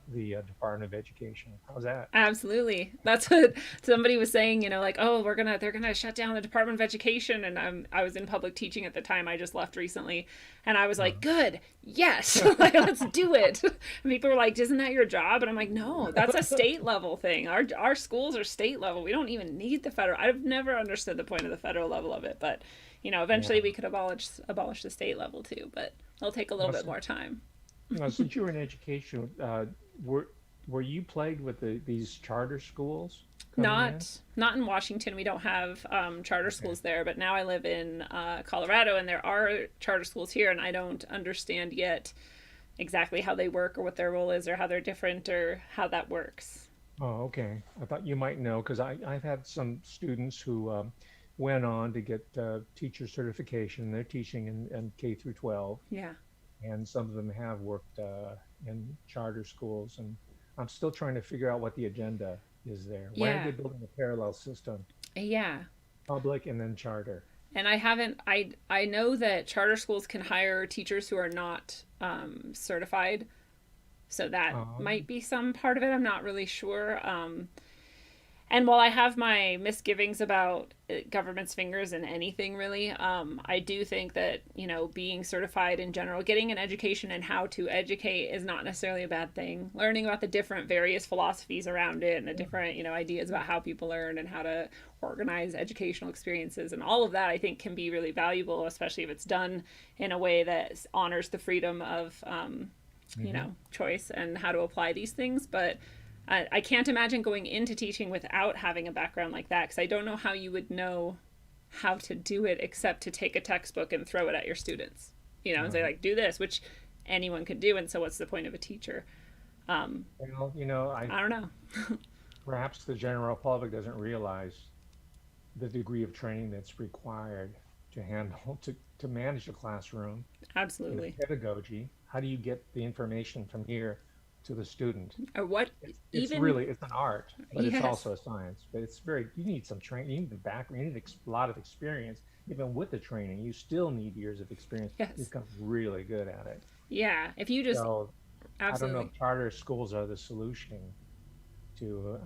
the Department of Education. How's that? Absolutely. That's what somebody was saying, like, oh, they're gonna shut down the Department of Education. And I was in public teaching at the time. I just left recently. And I was like, good, yes, like, let's do it. And people were like, isn't that your job? And I'm like, no, that's a state level thing. Our schools are state level. We don't even need the federal. I've never understood the point of the federal level of it, but eventually Yeah. we could abolish the state level too, but it'll take a little bit more time. Since you were in education, were were you plagued with these charter schools coming in? Not in Washington. We don't have charter Okay. schools there, but now I live in Colorado, and there are charter schools here, and I don't understand yet exactly how they work or what their role is or how they're different or how that works. Oh, okay. I thought you might know because I've had some students who went on to get teacher certification. They're teaching in K through 12, Yeah. and some of them have worked in charter schools. And I'm still trying to figure out what the agenda is there. Why are Yeah. they building a parallel system, Yeah. public and then charter? And I know that charter schools can hire teachers who are not certified. So that Um, might be some part of it. I'm not really sure. And while I have my misgivings about government's fingers in anything really, I do think that, being certified in general, getting an education in how to educate is not necessarily a bad thing. Learning about the different various philosophies around it and the different, ideas about how people learn and how to organize educational experiences and all of that, I think can be really valuable, especially if it's done in a way that honors the freedom of, mhm. choice and how to apply these things. But I can't imagine going into teaching without having a background like that because I don't know how you would know how to do it except to take a textbook and throw it at your students, and say Right. like, do this, which anyone could do. And so what's the point of a teacher? Um, Well, I don't know. perhaps the general public doesn't realize the degree of training that's required to handle to manage a classroom, the Absolutely. pedagogy. How do you get the information from here to the student? Or what It's even, really it's an art, but it's yes. also a science. But it's very you need some training, you need the background, you need a lot of experience. Even with the training, you still need years of experience to Yes. become really good at it. Yeah. If you just, So I don't know absolutely. if charter schools are the solution to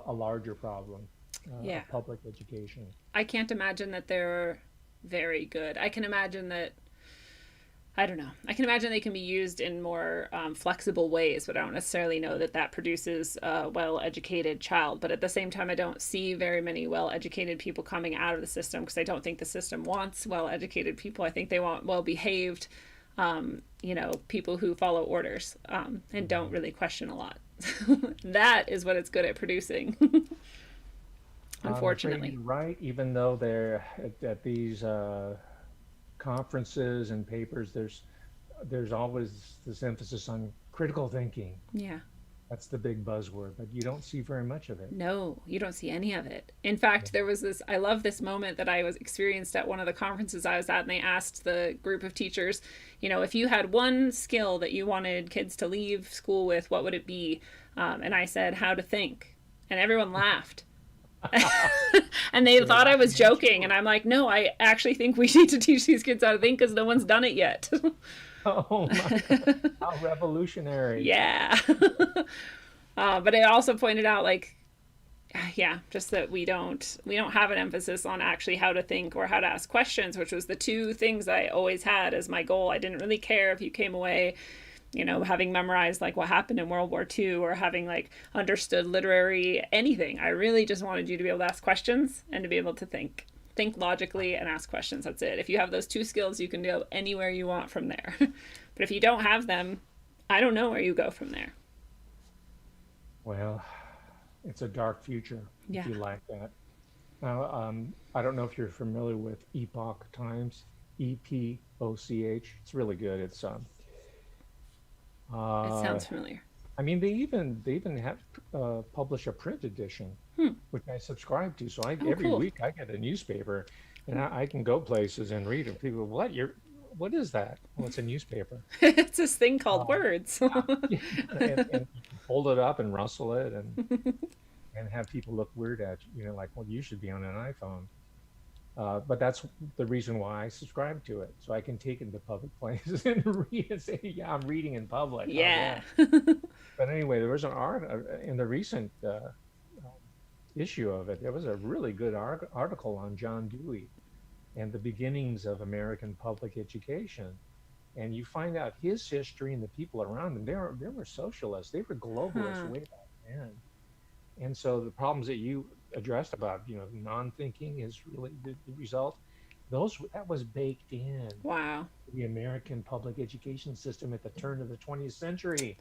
a larger problem Yeah. of public education. I can't imagine that they're very good. I can imagine that I don't know. I can imagine they can be used in more flexible ways, but I don't necessarily know that that produces a well educated child. But at the same time, I don't see very many well educated people coming out of the system because I don't think the system wants well educated people. I think they want well behaved, people who follow orders and don't Mhm. really question a lot. That is what it's good at producing, I'm afraid unfortunately. you're right, even though they're at these conferences and papers, there's always this emphasis on critical thinking. Yeah. That's the big buzzword, but you don't see very much of it. No, you don't see any of it. In fact, there was this, I love this moment that I was experienced at one of the conferences I was at, and they asked the group of teachers, if you had one skill that you wanted kids to leave school with, what would it be? And I said, how to think. And everyone laughed. And they They're thought I was laughing at joking. And you. I'm like, no, I actually think we need to teach these kids how to think because no one's done it yet. Oh my God, how revolutionary. Yeah. But it also pointed out, like, yeah, just that we don't have an emphasis on actually how to think or how to ask questions, which was the two things I always had as my goal. I didn't really care if you came away, having memorized like what happened in World War II or having like understood literary anything. I really just wanted you to be able to ask questions and to be able to think logically and ask questions. That's it. If you have those two skills, you can go anywhere you want from there. But if you don't have them, I don't know where you go from there. Well, it's a dark future if Yeah. you like that. Now, I don't know if you're familiar with Epoch Times, EPOCH. It's really good. It's It uh, sounds familiar. I mean, they even have publish a print edition, Hmm. which I subscribe to. So Oh, every cool. week I get a newspaper, and I can go places and read it. People, what is that? Well, it's a newspaper. It's this thing called Uh, words. yeah, and you can hold it up and rustle it, and have people look weird at you. Like, well, you should be on an iPhone. But that's the reason why I subscribe to it, so I can take it to public places and read and say, "Yeah, I'm reading in public." How's Yeah. that? But anyway, there was an art in the recent issue of it. There was a really good article on John Dewey and the beginnings of American public education. And you find out his history and the people around him. They were socialists. They were globalists Huh. way back then. And so the problems that you addressed about, non-thinking is really the result. That was baked in Wow. to the American public education system at the turn of the 20th century.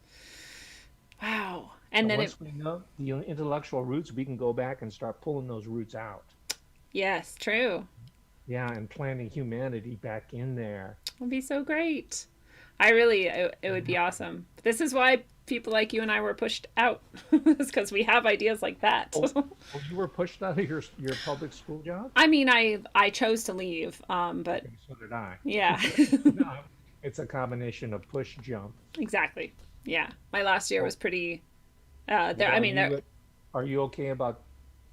Wow. So And then it, once we know the intellectual roots, we can go back and start pulling those roots out. yes, true. Yeah, and planting humanity back in there. It would be so great. I really, it would be awesome. This is why people like you and I were pushed out. It's because we have ideas like that. Oh, oh, you were pushed out of your public school job? I mean, I chose to leave, but Okay, so did I. yeah, No, it's a combination of push jump. exactly. Yeah, my last year Oh, was pretty. There, well, I mean, there, are you okay about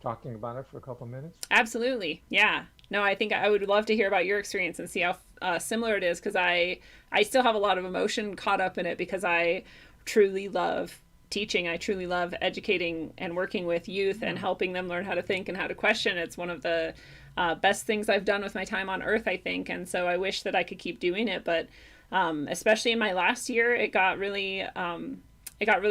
talking about it for a couple minutes? absolutely. Yeah. No, I think I would love to hear about your experience and see how similar it is because I still have a lot of emotion caught up in it because I truly love teaching. I truly love educating and working with youth and Yeah. helping them learn how to think and how to question. It's one of the best things I've done with my time on earth, I think. And so I wish that I could keep doing it. But especially in my last year, it got really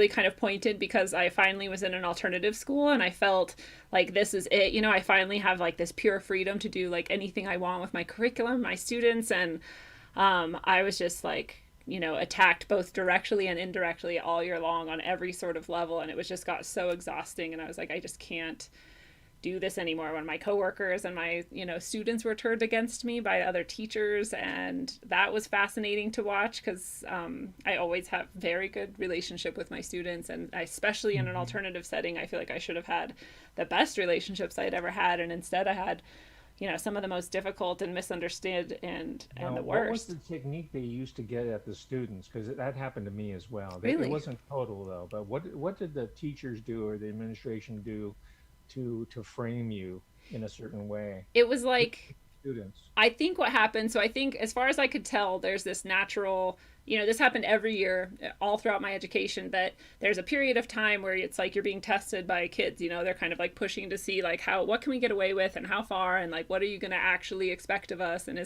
kind of pointed because I finally was in an alternative school and I felt like this is it. You know, I finally have like this pure freedom to do like anything I want with my curriculum, my students, and I was just like, attacked both directly and indirectly all year long on every sort of level, and it was just got so exhausting. And I was like, I just can't do this anymore when my coworkers and my students were turned against me by other teachers, and that was fascinating to watch because I always have very good relationship with my students, and especially in an Mhm. alternative setting I feel like I should have had the best relationships I'd ever had, and instead I had some of the most difficult and misunderstood and Now, the what was the worst. technique they used to get at the students? Because that happened to me as well. It Really, wasn't total though, but what did the teachers do or the administration do to frame you in a certain way it was with like students? I think what happened, so I think as far as I could tell, there's this natural, this happened every year all throughout my education, that there's a period of time where it's like you're being tested by kids, they're kind of like pushing to see like what can we get away with and how far and like what are you going to actually expect of us and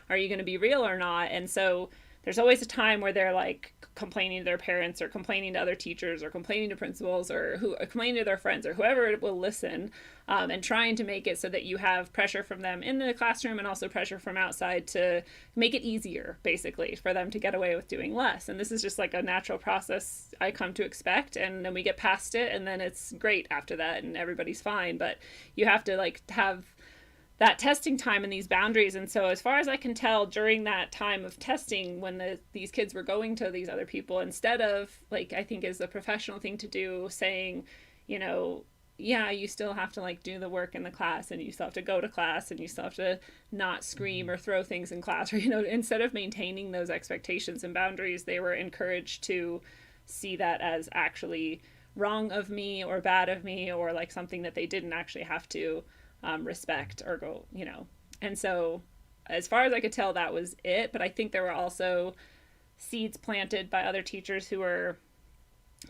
are you going to be real or not? And so there's always a time where they're like complaining to their parents or complaining to other teachers or complaining to principals or complaining to their friends or whoever will listen, and trying to make it so that you have pressure from them in the classroom and also pressure from outside to make it easier basically for them to get away with doing less. And this is just like a natural process I come to expect, and then we get past it and then it's great after that and everybody's fine. But you have to like have that testing time and these boundaries. And so as far as I can tell, during that time of testing, when these kids were going to these other people, instead of like, I think is the professional thing to do, saying, you know yeah, you still have to like do the work in the class and you still have to go to class and you still have to not scream Mhm. or throw things in class, or instead of maintaining those expectations and boundaries, they were encouraged to see that as actually wrong of me or bad of me, or like something that they didn't actually have to respect or go. And so, as far as I could tell, that was it. But I think there were also seeds planted by other teachers who were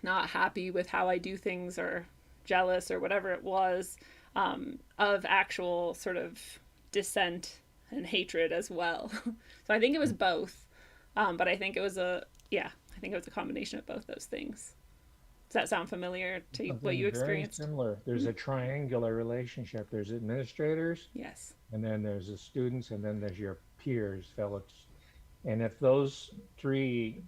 not happy with how I do things or jealous or whatever it was, of actual sort of dissent and hatred as well. So I think it was both. But I think it was I think it was a combination of both those things. Does that sound familiar to what you Something very experienced? similar. There's a triangular relationship. There's administrators, Yes. and then there's the students, and then there's your peers, fellows. And if those three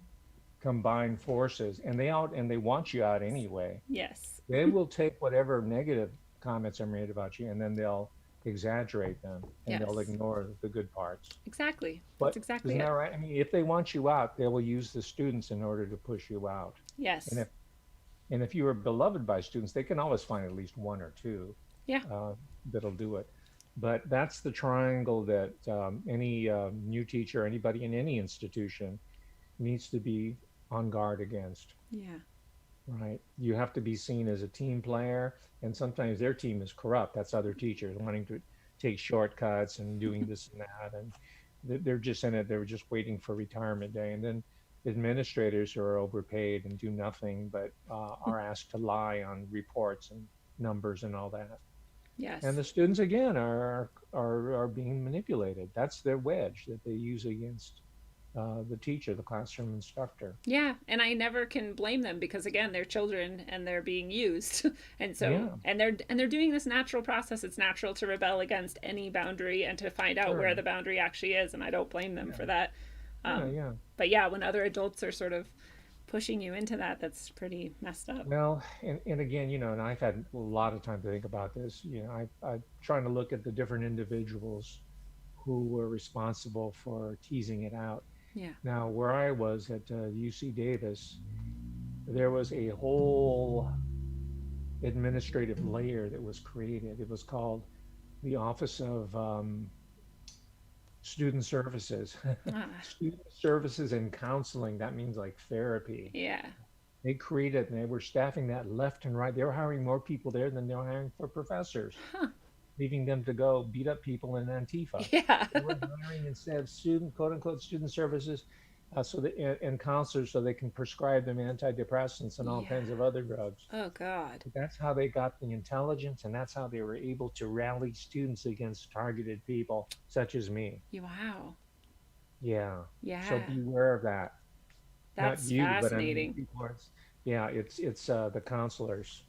combine forces, and they want you out anyway, Yes. they will take whatever negative comments are made about you, and then they'll exaggerate them, and they'll Yes. ignore the good parts. Exactly. That's But exactly isn't that it. right? I mean, if they want you out, they will use the students in order to push you out. And Yes. if you are beloved by students, they can always find at least one or two Yeah. uh, that'll do it. But that's the triangle that any new teacher, anybody in any institution, needs to be on guard against. Yeah. Right? You have to be seen as a team player, and sometimes their team is corrupt. That's other teachers wanting to take shortcuts and doing this and that, and they're just in it. They were just waiting for retirement day, and then administrators who are overpaid and do nothing but are asked to lie on reports and numbers and all that. And Yes. the students again are being manipulated. That's their wedge that they use against the teacher, the classroom instructor. Yeah, and I never can blame them because again, they're children and they're being used. And so Yeah, and they're doing this natural process. It's natural to rebel against any boundary and to find out where sure. the boundary actually is, and I don't blame them Yeah, for that. yeah, Um, yeah. but yeah, when other adults are sort of pushing you into that, that's pretty messed up. Well, and again, and I've had a lot of time to think about this. I'm trying to look at the different individuals who were responsible for teasing it out. Yeah. Now, where I was at UC Davis, there was a whole administrative layer that was created. It was called the Office of Student Services, Ah, Student Services and Counseling. That means like therapy. yeah. They created and they were staffing that left and right. They were hiring more people there than they were hiring for professors, Huh. leaving them to go beat up people in Antifa. Yeah. They were hiring instead of student, quote unquote, student services, and counselors so they can prescribe them antidepressants and all Yeah. kinds of other drugs. Oh God. But that's how they got the intelligence, and that's how they were able to rally students against targeted people such as me. Wow. Yeah. So Yeah. beware of that. Not That's you, but I mean fascinating. people. Yeah, it's the counselors.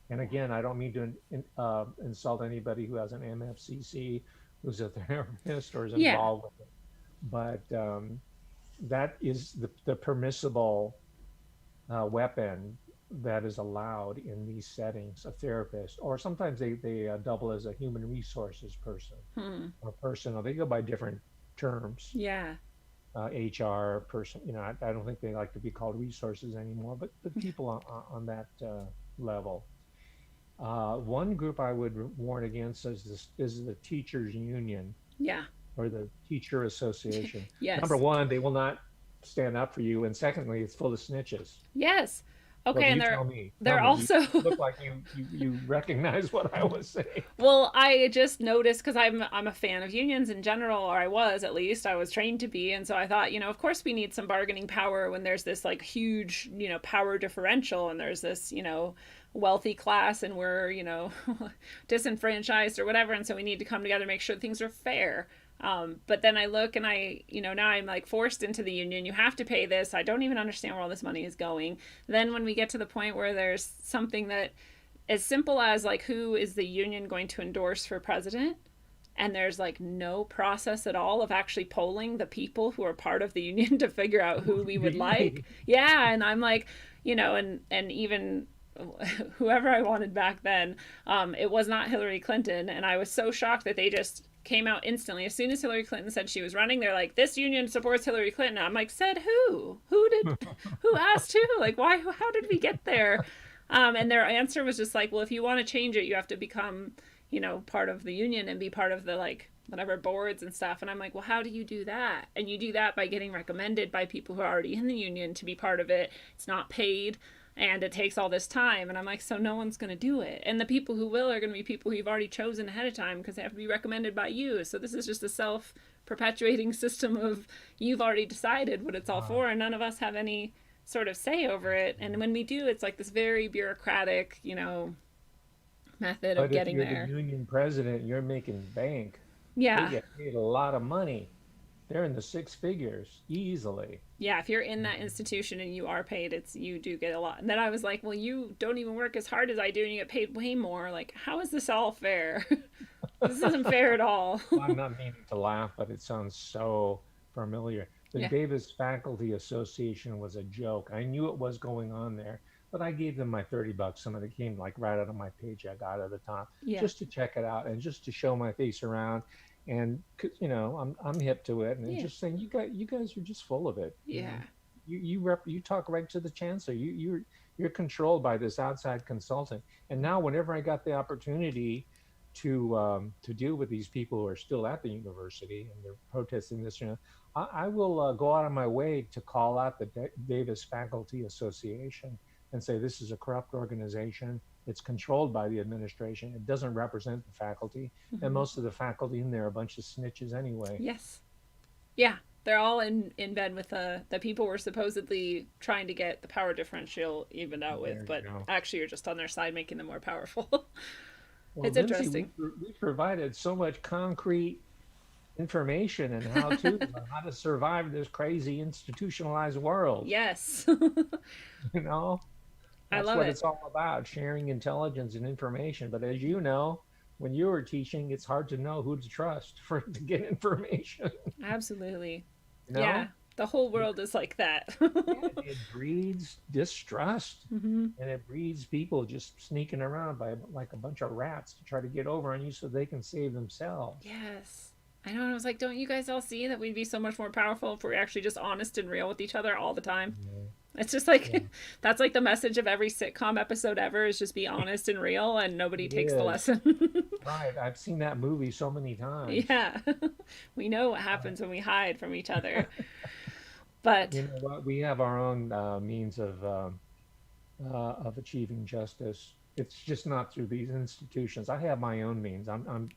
And again, I don't mean to insult anybody who has an MFCC, who's a therapist or is Yeah. involved with it. But that is the permissible weapon that is allowed in these settings, a therapist, or sometimes they double as a human resources person Hmm. or person, or they go by different terms. Yeah. HR person, I don't think they like to be called resources anymore, but people on that level. One group I would warn against is the teachers union Yeah. or the teacher association. Number Yes. one, they will not stand up for you, and secondly, it's full of snitches. Yes. Well, Okay, and you they're tell me. Tell they're me. You also look like you recognize what I was saying. well, I just noticed because I'm a fan of unions in general, or I was at least. I was trained to be, and so I thought, of course we need some bargaining power when there's this like huge, power differential, and there's this, wealthy class, and we're, disenfranchised or whatever, and so we need to come together, make sure things are fair. But then I look and now I'm like forced into the union. You have to pay this. I don't even understand where all this money is going. Then when we get to the point where there's something that as simple as like who is the union going to endorse for president, and there's like no process at all of actually polling the people who are part of the union to figure out who we would like. Really? Yeah, and I'm like, and even whoever I wanted back then, it was not Hillary Clinton, and I was so shocked that they just came out instantly as soon as Hillary Clinton said she was running. They're like, "This union supports Hillary Clinton." I'm like, "Said who? Who did? Who asked who? Like, why? How did we get there?" And their answer was just like, "Well, if you want to change it, you have to become, part of the union and be part of the like." Whatever boards and stuff. And I'm like, well, how do you do that? And you do that by getting recommended by people who are already in the union to be part of it. It's not paid and it takes all this time. And I'm like, so no one's going to do it. And the people who will are going to be people who you've already chosen ahead of time because they have to be recommended by you. So this is just a self perpetuating system of you've already decided what it's all Wow. for, and none of us have any sort of say over it. And when we do, it's like this very bureaucratic, method of But if getting you're the there. union president, you're making bank. They Yeah. get paid a lot of money. They're in the six figures easily. Yeah, if you're in that institution and you are paid, you do get a lot. And then I was like, well, you don't even work as hard as I do and you get paid way more. Like, how is this all fair? This isn't fair at all. I'm not meaning to laugh, but it sounds so familiar. The Yeah. Davis Faculty Association was a joke. I knew it was going on there, but I gave them my $30. Some of it came like right out of my paycheck, out of the top, Yeah. just to check it out and just to show my face around. And I'm hip to it, and it's Yeah. just saying you guys are just full of it. Yeah. You talk right to the chancellor. You're controlled by this outside consultant. And now, whenever I got the opportunity to deal with these people who are still at the university and they're protesting this, I will go out of my way to call out the Davis Faculty Association and say this is a corrupt organization. It's controlled by the administration. It doesn't represent the faculty. And most of the faculty in there are a bunch of snitches anyway. Yes. Yeah. They're all in bed with the people we're supposedly trying to get the power differential evened out with, but actually you're just on their side making them more powerful. Well, It's Lindsay, interesting. we provided so much concrete information and how to on how to survive this crazy institutionalized world. Yes. You know, I that's love what it. it's all about, sharing intelligence and information. But as you know, when you were teaching, it's hard to know who to trust for to get information. Absolutely. You Yeah. know, The whole world is like that. it breeds distrust, and it breeds people just sneaking around by like a bunch of rats to try to get over on you so they can save themselves. Yes. I know. And I was like, don't you guys all see that we'd be so much more powerful if we're actually just honest and real with each other all the time? Yeah. It's just like, that's like the message of every sitcom episode ever is just be honest and real and nobody It takes the is. lesson. Right. I've seen that movie so many times. Yeah. We know what happens when we hide from each other. But You know what? We have our own means of achieving justice. It's just not through these institutions. I have my own means. I'm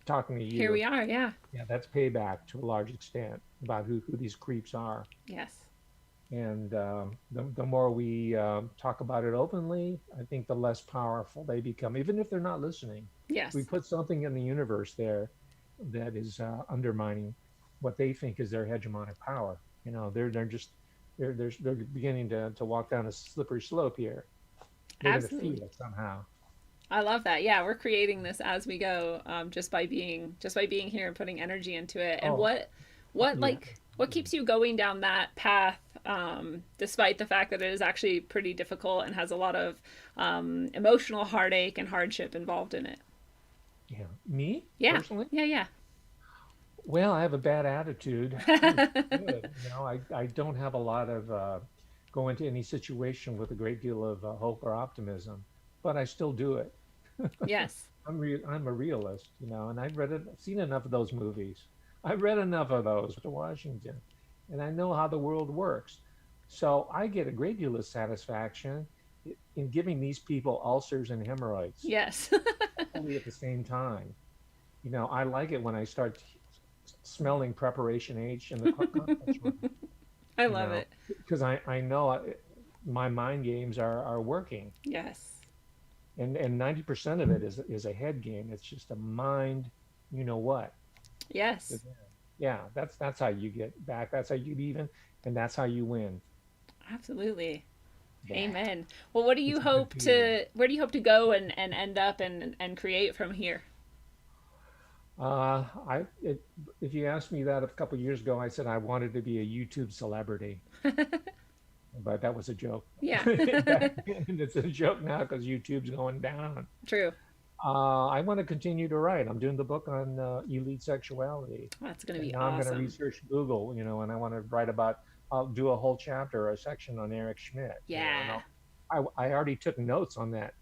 talking to here you. we are. Yeah. Yeah, that's payback to a large extent about who these creeps are. Yes. And the more we talk about it openly, I think the less powerful they become, even if they're not listening. We Yes. put something in the universe there that is undermining what they think is their hegemonic power. You know, they're just they're beginning to walk down a slippery slope here. They're going to Absolutely. feel it somehow. I love that. Yeah, we're creating this as we go, just by being here and putting energy into it. And Oh, what yeah. like what keeps you going down that path, despite the fact that it is actually pretty difficult and has a lot of emotional heartache and hardship involved in it? Yeah. Me Yeah, personally? yeah, Well, I have a bad attitude, which is good. You know, I don't have a lot of go into any situation with a great deal of hope or optimism, but I still do it. yes, I'm a realist, you know, and I've seen enough of those movies. I've read enough of those to Washington, and I know how the world works. So I get a great deal of satisfaction in giving these people ulcers and hemorrhoids yes. only at the same time. You know, I like it when I start smelling preparation H in the conference room, I you love know, it. because I know my mind games are working, Yes, and 90% of it is a head game. It's just a mind, you know what? yes, Yeah, that's how you get back. That's how you get even, and that's how you win. absolutely. Yeah, Amen. Well, what do you it's a good hope feeling. to where do you hope to go and end up and create from here? If you asked me that a couple of years ago, I said I wanted to be a YouTube celebrity, but that was a joke. Yeah. Back then, it's a joke now because YouTube's going down. True. I want to continue to write. I'm doing the book on elite sexuality, That's going to and be now I'm going to awesome. research Google, you know, and I want to write about. I'll do a whole chapter or a section on Eric Schmidt, you know, and Yeah. I already took notes on that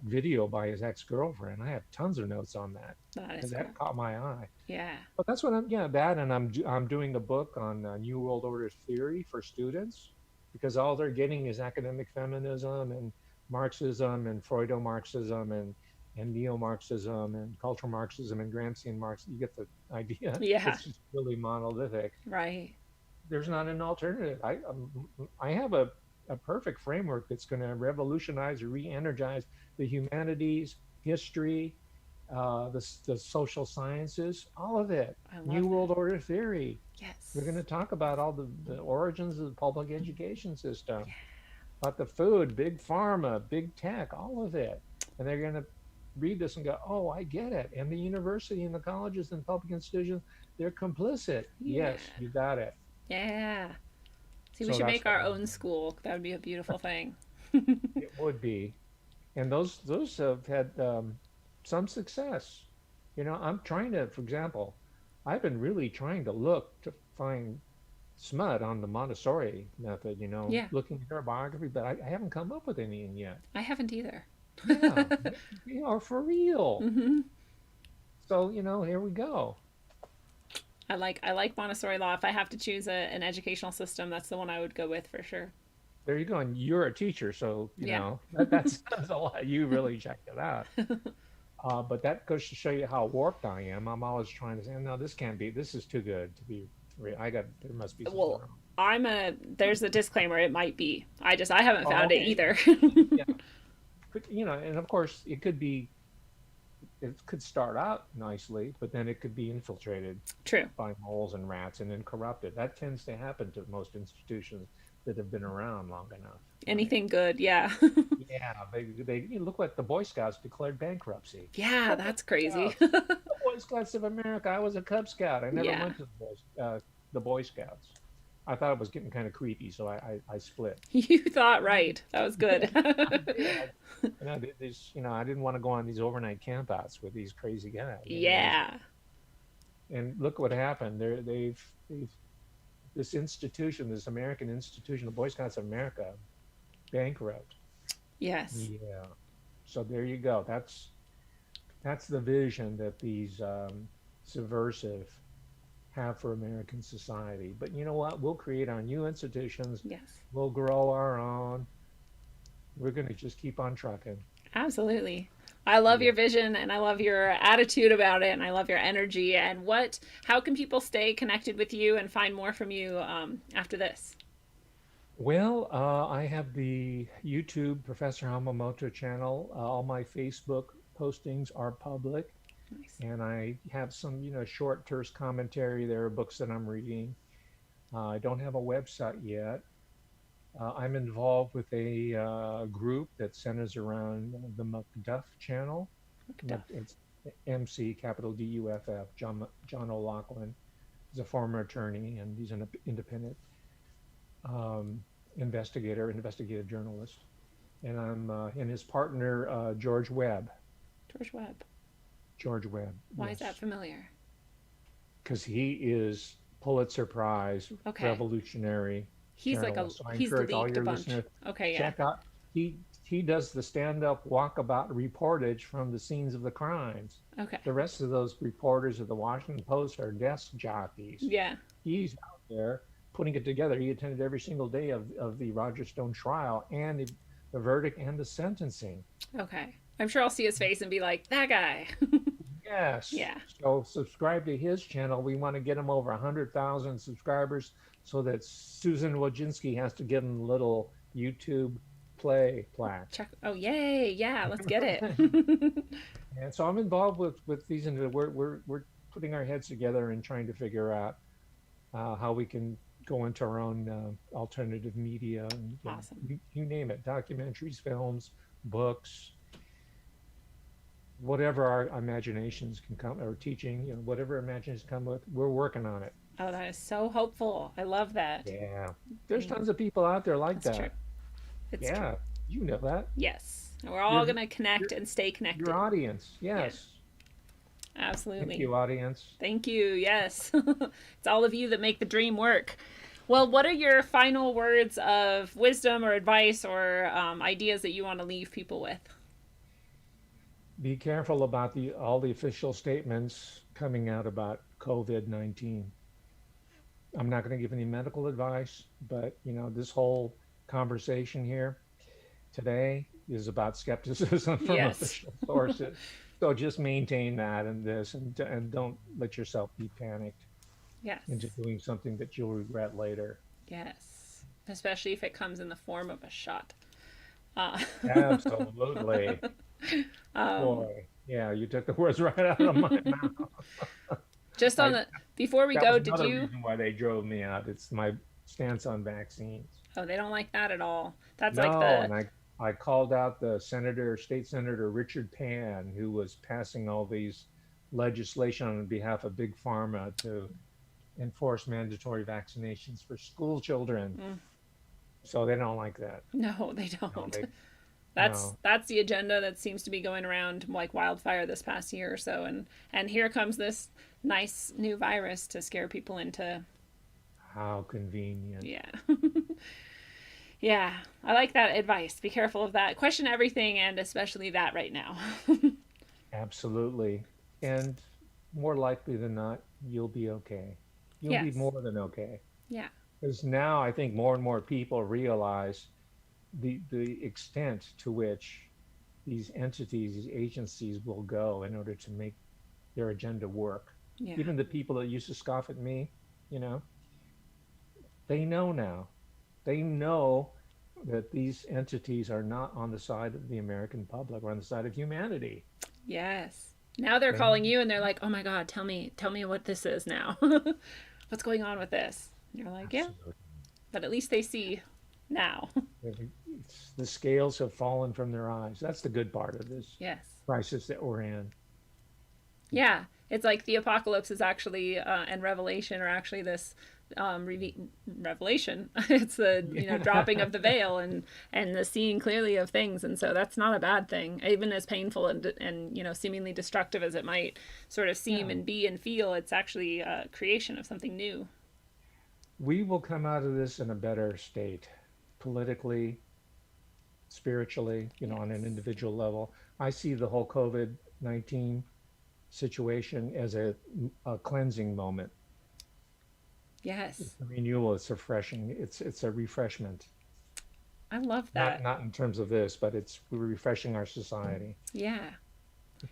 video by his ex-girlfriend. I have tons of notes on that That because is cool. that caught my eye. Yeah. But that's what yeah, that, and I'm doing a book on New World Order theory for students because all they're getting is academic feminism and Marxism and Freudo-Marxism and neo-Marxism and cultural Marxism and Gramscian Marxism. You get the idea. Yeah. It's just really monolithic. Right. There's not an alternative. I have a perfect framework that's going to revolutionize or re-energize the humanities, history, the social sciences, all of it. I New love that. World Order theory. We're going Yes. to talk about all the origins of the public education system, about the food, big pharma, big tech, all of it. And they're going to read this and go, oh, I get it. And the university and the colleges and public institutions, they're complicit. Yeah. Yes, you got it. Yeah. See, we So should that's make what our I'm own doing. school. That would be a beautiful thing. It would be. And those have had some success. You know, I'm trying to, for example, I've been really trying to look to find smut on the Montessori method, you know, Yeah. looking at her biography, but I haven't come up with any yet. I haven't either. Yeah, they are for real. Hmm. So, you know, here we go. I like Montessori law. If I have to choose an educational system, that's the one I would go with for sure. there you go. And you're a teacher, so Yeah. that says a lot. You really checked it out. But that goes to show you how warped I am. I'm always trying to say, no, this can't be. This is too good to be real. There must be something Well, wrong. there's a disclaimer. It might be. I haven't Oh, found it okay. either. Yeah. And of course, it could start out nicely, but then it could be infiltrated True. by moles and rats and then corrupted. That tends to happen to most institutions that have been around long enough, right? Anything good? Yeah. Yeah, look what the Boy Scouts declared bankruptcy. Yeah, The Boy that's crazy. Scouts, the Boy Scouts of America. I was a Cub Scout. I never Yeah. went to the Boy Scouts. I thought it was getting kind of creepy, so I split. You thought right. That was good. I did. I did this, I didn't want to go on these overnight campouts with these crazy guys. Yeah. And look what happened. They've this institution, this American institution, the Boy Scouts of America, bankrupt. Yes. Yeah. So there you go. That's the vision that these subversive have for American society. But you know what? We'll create our new institutions. Yes. We'll grow our own. We're going to just keep on trucking. Absolutely. I love Yeah. your vision and I love your attitude about it and I love your energy. And how can people stay connected with you and find more from you after this? Well, I have the YouTube Professor Hamamoto channel. All my Facebook postings are public, Nice. and I have some, short, terse commentary. There are books that I'm reading. I don't have a website yet. I'm involved with a group that centers around the Macduff channel. McDuff. It's MC, capital DUFF. John O'Loughlin is a former attorney, and he's an independent investigative journalist. And I'm and his partner, George Webb. George Webb. George Webb, Why is that yes. familiar? Because he is Pulitzer Prize Okay. revolutionary journalist. So I He's encourage all leaked a your bunch. listeners, Okay, yeah. check out. He does the stand-up walkabout reportage from the scenes of the crimes. Okay. The rest of those reporters of the Washington Post are desk jockeys. Yeah. He's out there putting it together. He attended every single day of the Roger Stone trial and the verdict and the sentencing. Okay. I'm sure I'll see his face and be like, that guy. Yes. Yeah. So subscribe to his channel. We want to get him over 100,000 subscribers so that Susan Wojcinski has to give him a little YouTube play plaque. Check. Oh, yay. Yeah, let's get it. And so I'm involved with these, and we're putting our heads together and trying to figure out how we can go into our own alternative media and Awesome. you name it, documentaries, films, books, whatever our imaginations can come, or teaching, whatever imaginations come with, we're working on it. Oh, that is so hopeful. I love that. Yeah. There's tons of people out there like That's that. true. It's Yeah. true. You know that. Yes. And we're all Your going to connect your and stay connected. your audience. Yes. Absolutely. Thank you, audience. Thank you. Yes. It's all of you that make the dream work. Well, what are your final words of wisdom or advice or ideas that you want to leave people with? Be careful about all the official statements coming out about COVID-19. I'm not going to give any medical advice, but this whole conversation here today is about skepticism from Yes. official sources. So just maintain that in this, and don't let yourself be panicked Yes. into doing something that you'll regret later. Yes. Especially if it comes in the form of a shot. Uh, Absolutely. Boy, yeah, you took the words right out of my mouth. just I, on the before we that go, was did another you? reason why they drove me out. It's my stance on vaccines. Oh, they don't like that at all. That's like No, the and I called out the state senator Richard Pan, who was passing all these legislation on behalf of big pharma to enforce mandatory vaccinations for school children. Mm. So they don't like that. no, they No, don't. That's no. that's the agenda that seems to be going around like wildfire this past year or so, and here comes this nice new virus to scare people into. How convenient. Yeah. Yeah, I like that advice. Be careful of that. Question everything, and especially that right now. Absolutely. And more likely than not, you'll be okay. You'll be Yes. more than okay. Yeah. Because now I think more and more people realize the extent to which these entities, these agencies will go in order to make their agenda work. Yeah. Even the people that used to scoff at me, they know now. They know that these entities are not on the side of the American public or on the side of humanity. Yes. Now they're calling you and they're like, oh my God, tell me what this is now. What's going on with this? And you're like, Absolutely. yeah, but at least they see now. The scales have fallen from their eyes. That's the good part of this Yes. crisis that we're in. Yeah. It's like the apocalypse is actually, and Revelation are actually this revelation. It's the dropping of the veil and the seeing clearly of things, and so that's not a bad thing, even as painful and seemingly destructive as it might sort of seem and be and feel. It's actually a creation of something new. We will come out of this in a better state, politically, spiritually, on an individual level. I see the whole COVID-19 situation as a cleansing moment. Yes. It's a renewal. It's refreshing. It's a refreshment. I love that. Not in terms of this, but we're refreshing our society. Yeah.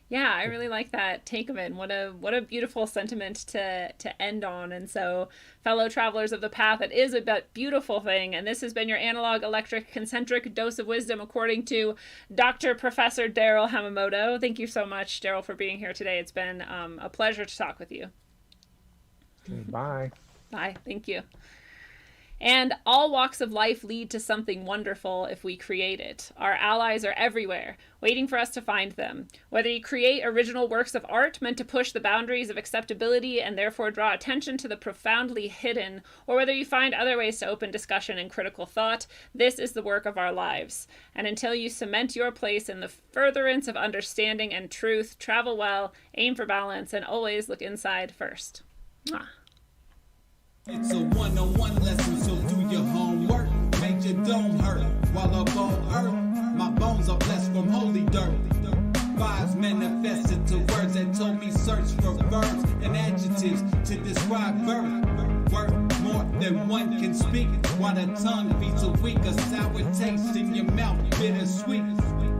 Yeah, I really like that take of it. And what a beautiful sentiment to end on. And so, fellow travelers of the path, it is a beautiful thing. And this has been your analog, electric, concentric dose of wisdom, according to Dr. Professor Darrell Hamamoto. Thank you so much, Darrell, for being here today. It's been a pleasure to talk with you. Okay, bye. Bye. Thank you. And all walks of life lead to something wonderful if we create it. Our allies are everywhere, waiting for us to find them. Whether you create original works of art meant to push the boundaries of acceptability and therefore draw attention to the profoundly hidden, or whether you find other ways to open discussion and critical thought, this is the work of our lives. And until you cement your place in the furtherance of understanding and truth, travel well, aim for balance, and always look inside first. Mwah. It's a one-on-one lesson, so do your homework. Make your dome hurt while up on earth. My bones are blessed from holy dirt. Vibes manifested to words that told me search for verbs and adjectives to describe birth. Worth more than one can speak, while the tongue beats a weak, a sour taste in your mouth, bittersweet.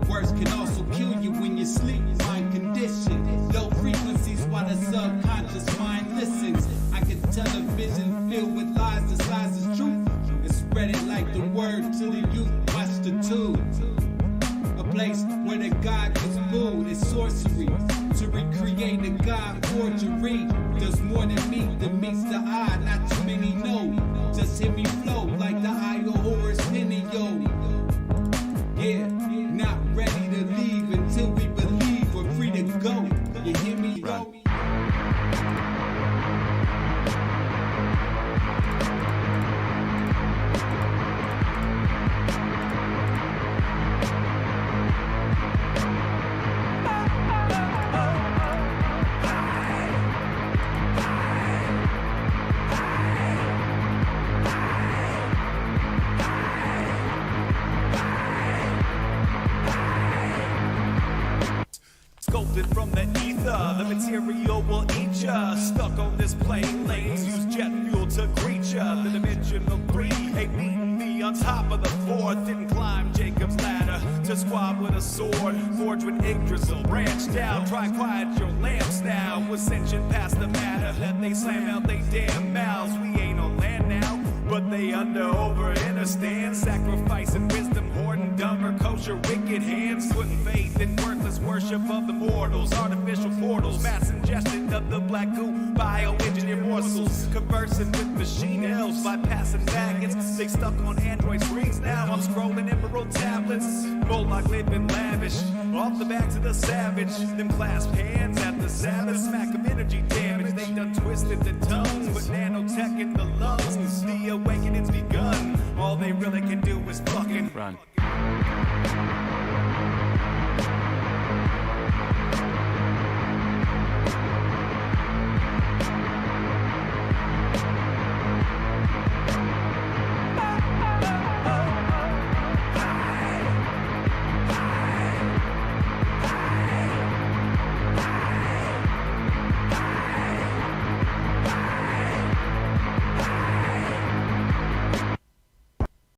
Words can also kill you when you sleep. Mind condition, low frequencies while the subconscious mind listens. I can tell a vision filled with lies disguised as truth, and spread it like the word to the youth. Watch the tube. A place where the God gets booed is sorcery. To recreate the God forgery does more than meets the eye. Not too many know. Just hear me flow like the eye of Horus Penio. Yeah, not ready to leave until we believe we're free to go. You hear me? Run. Sculpted from the ether, the material will eat ya. Stuck on this plane, lanes use jet fuel to greet ya. The dimensional three ain't meeting me on top of the fourth. Didn't climb Jacob's ladder to squab with a sword. Forged with Yggdrasil, branch down. Try quiet your lamps now. Ascension past the matter. Let they slam out they damn mouths. We ain't on land now, but they over understand. Sacrificing wisdom, hoarding dumber, kosher, wicked hands. Putting faith in worthless worship of the mortals. Artificial portals, mass ingestion of the black goo. Bioengineered morsels, conversing with machine elves. Bypassing baggage, they stuck on Android screens now. I'm scrolling emerald tablets. Moloch living lavish, off the backs of the savage. Them clasp hands at the Sabbath. Smack of energy damage, they done twisted the tongues. With nanotech in the lungs, the awakening's begun. All they really can do is fucking run.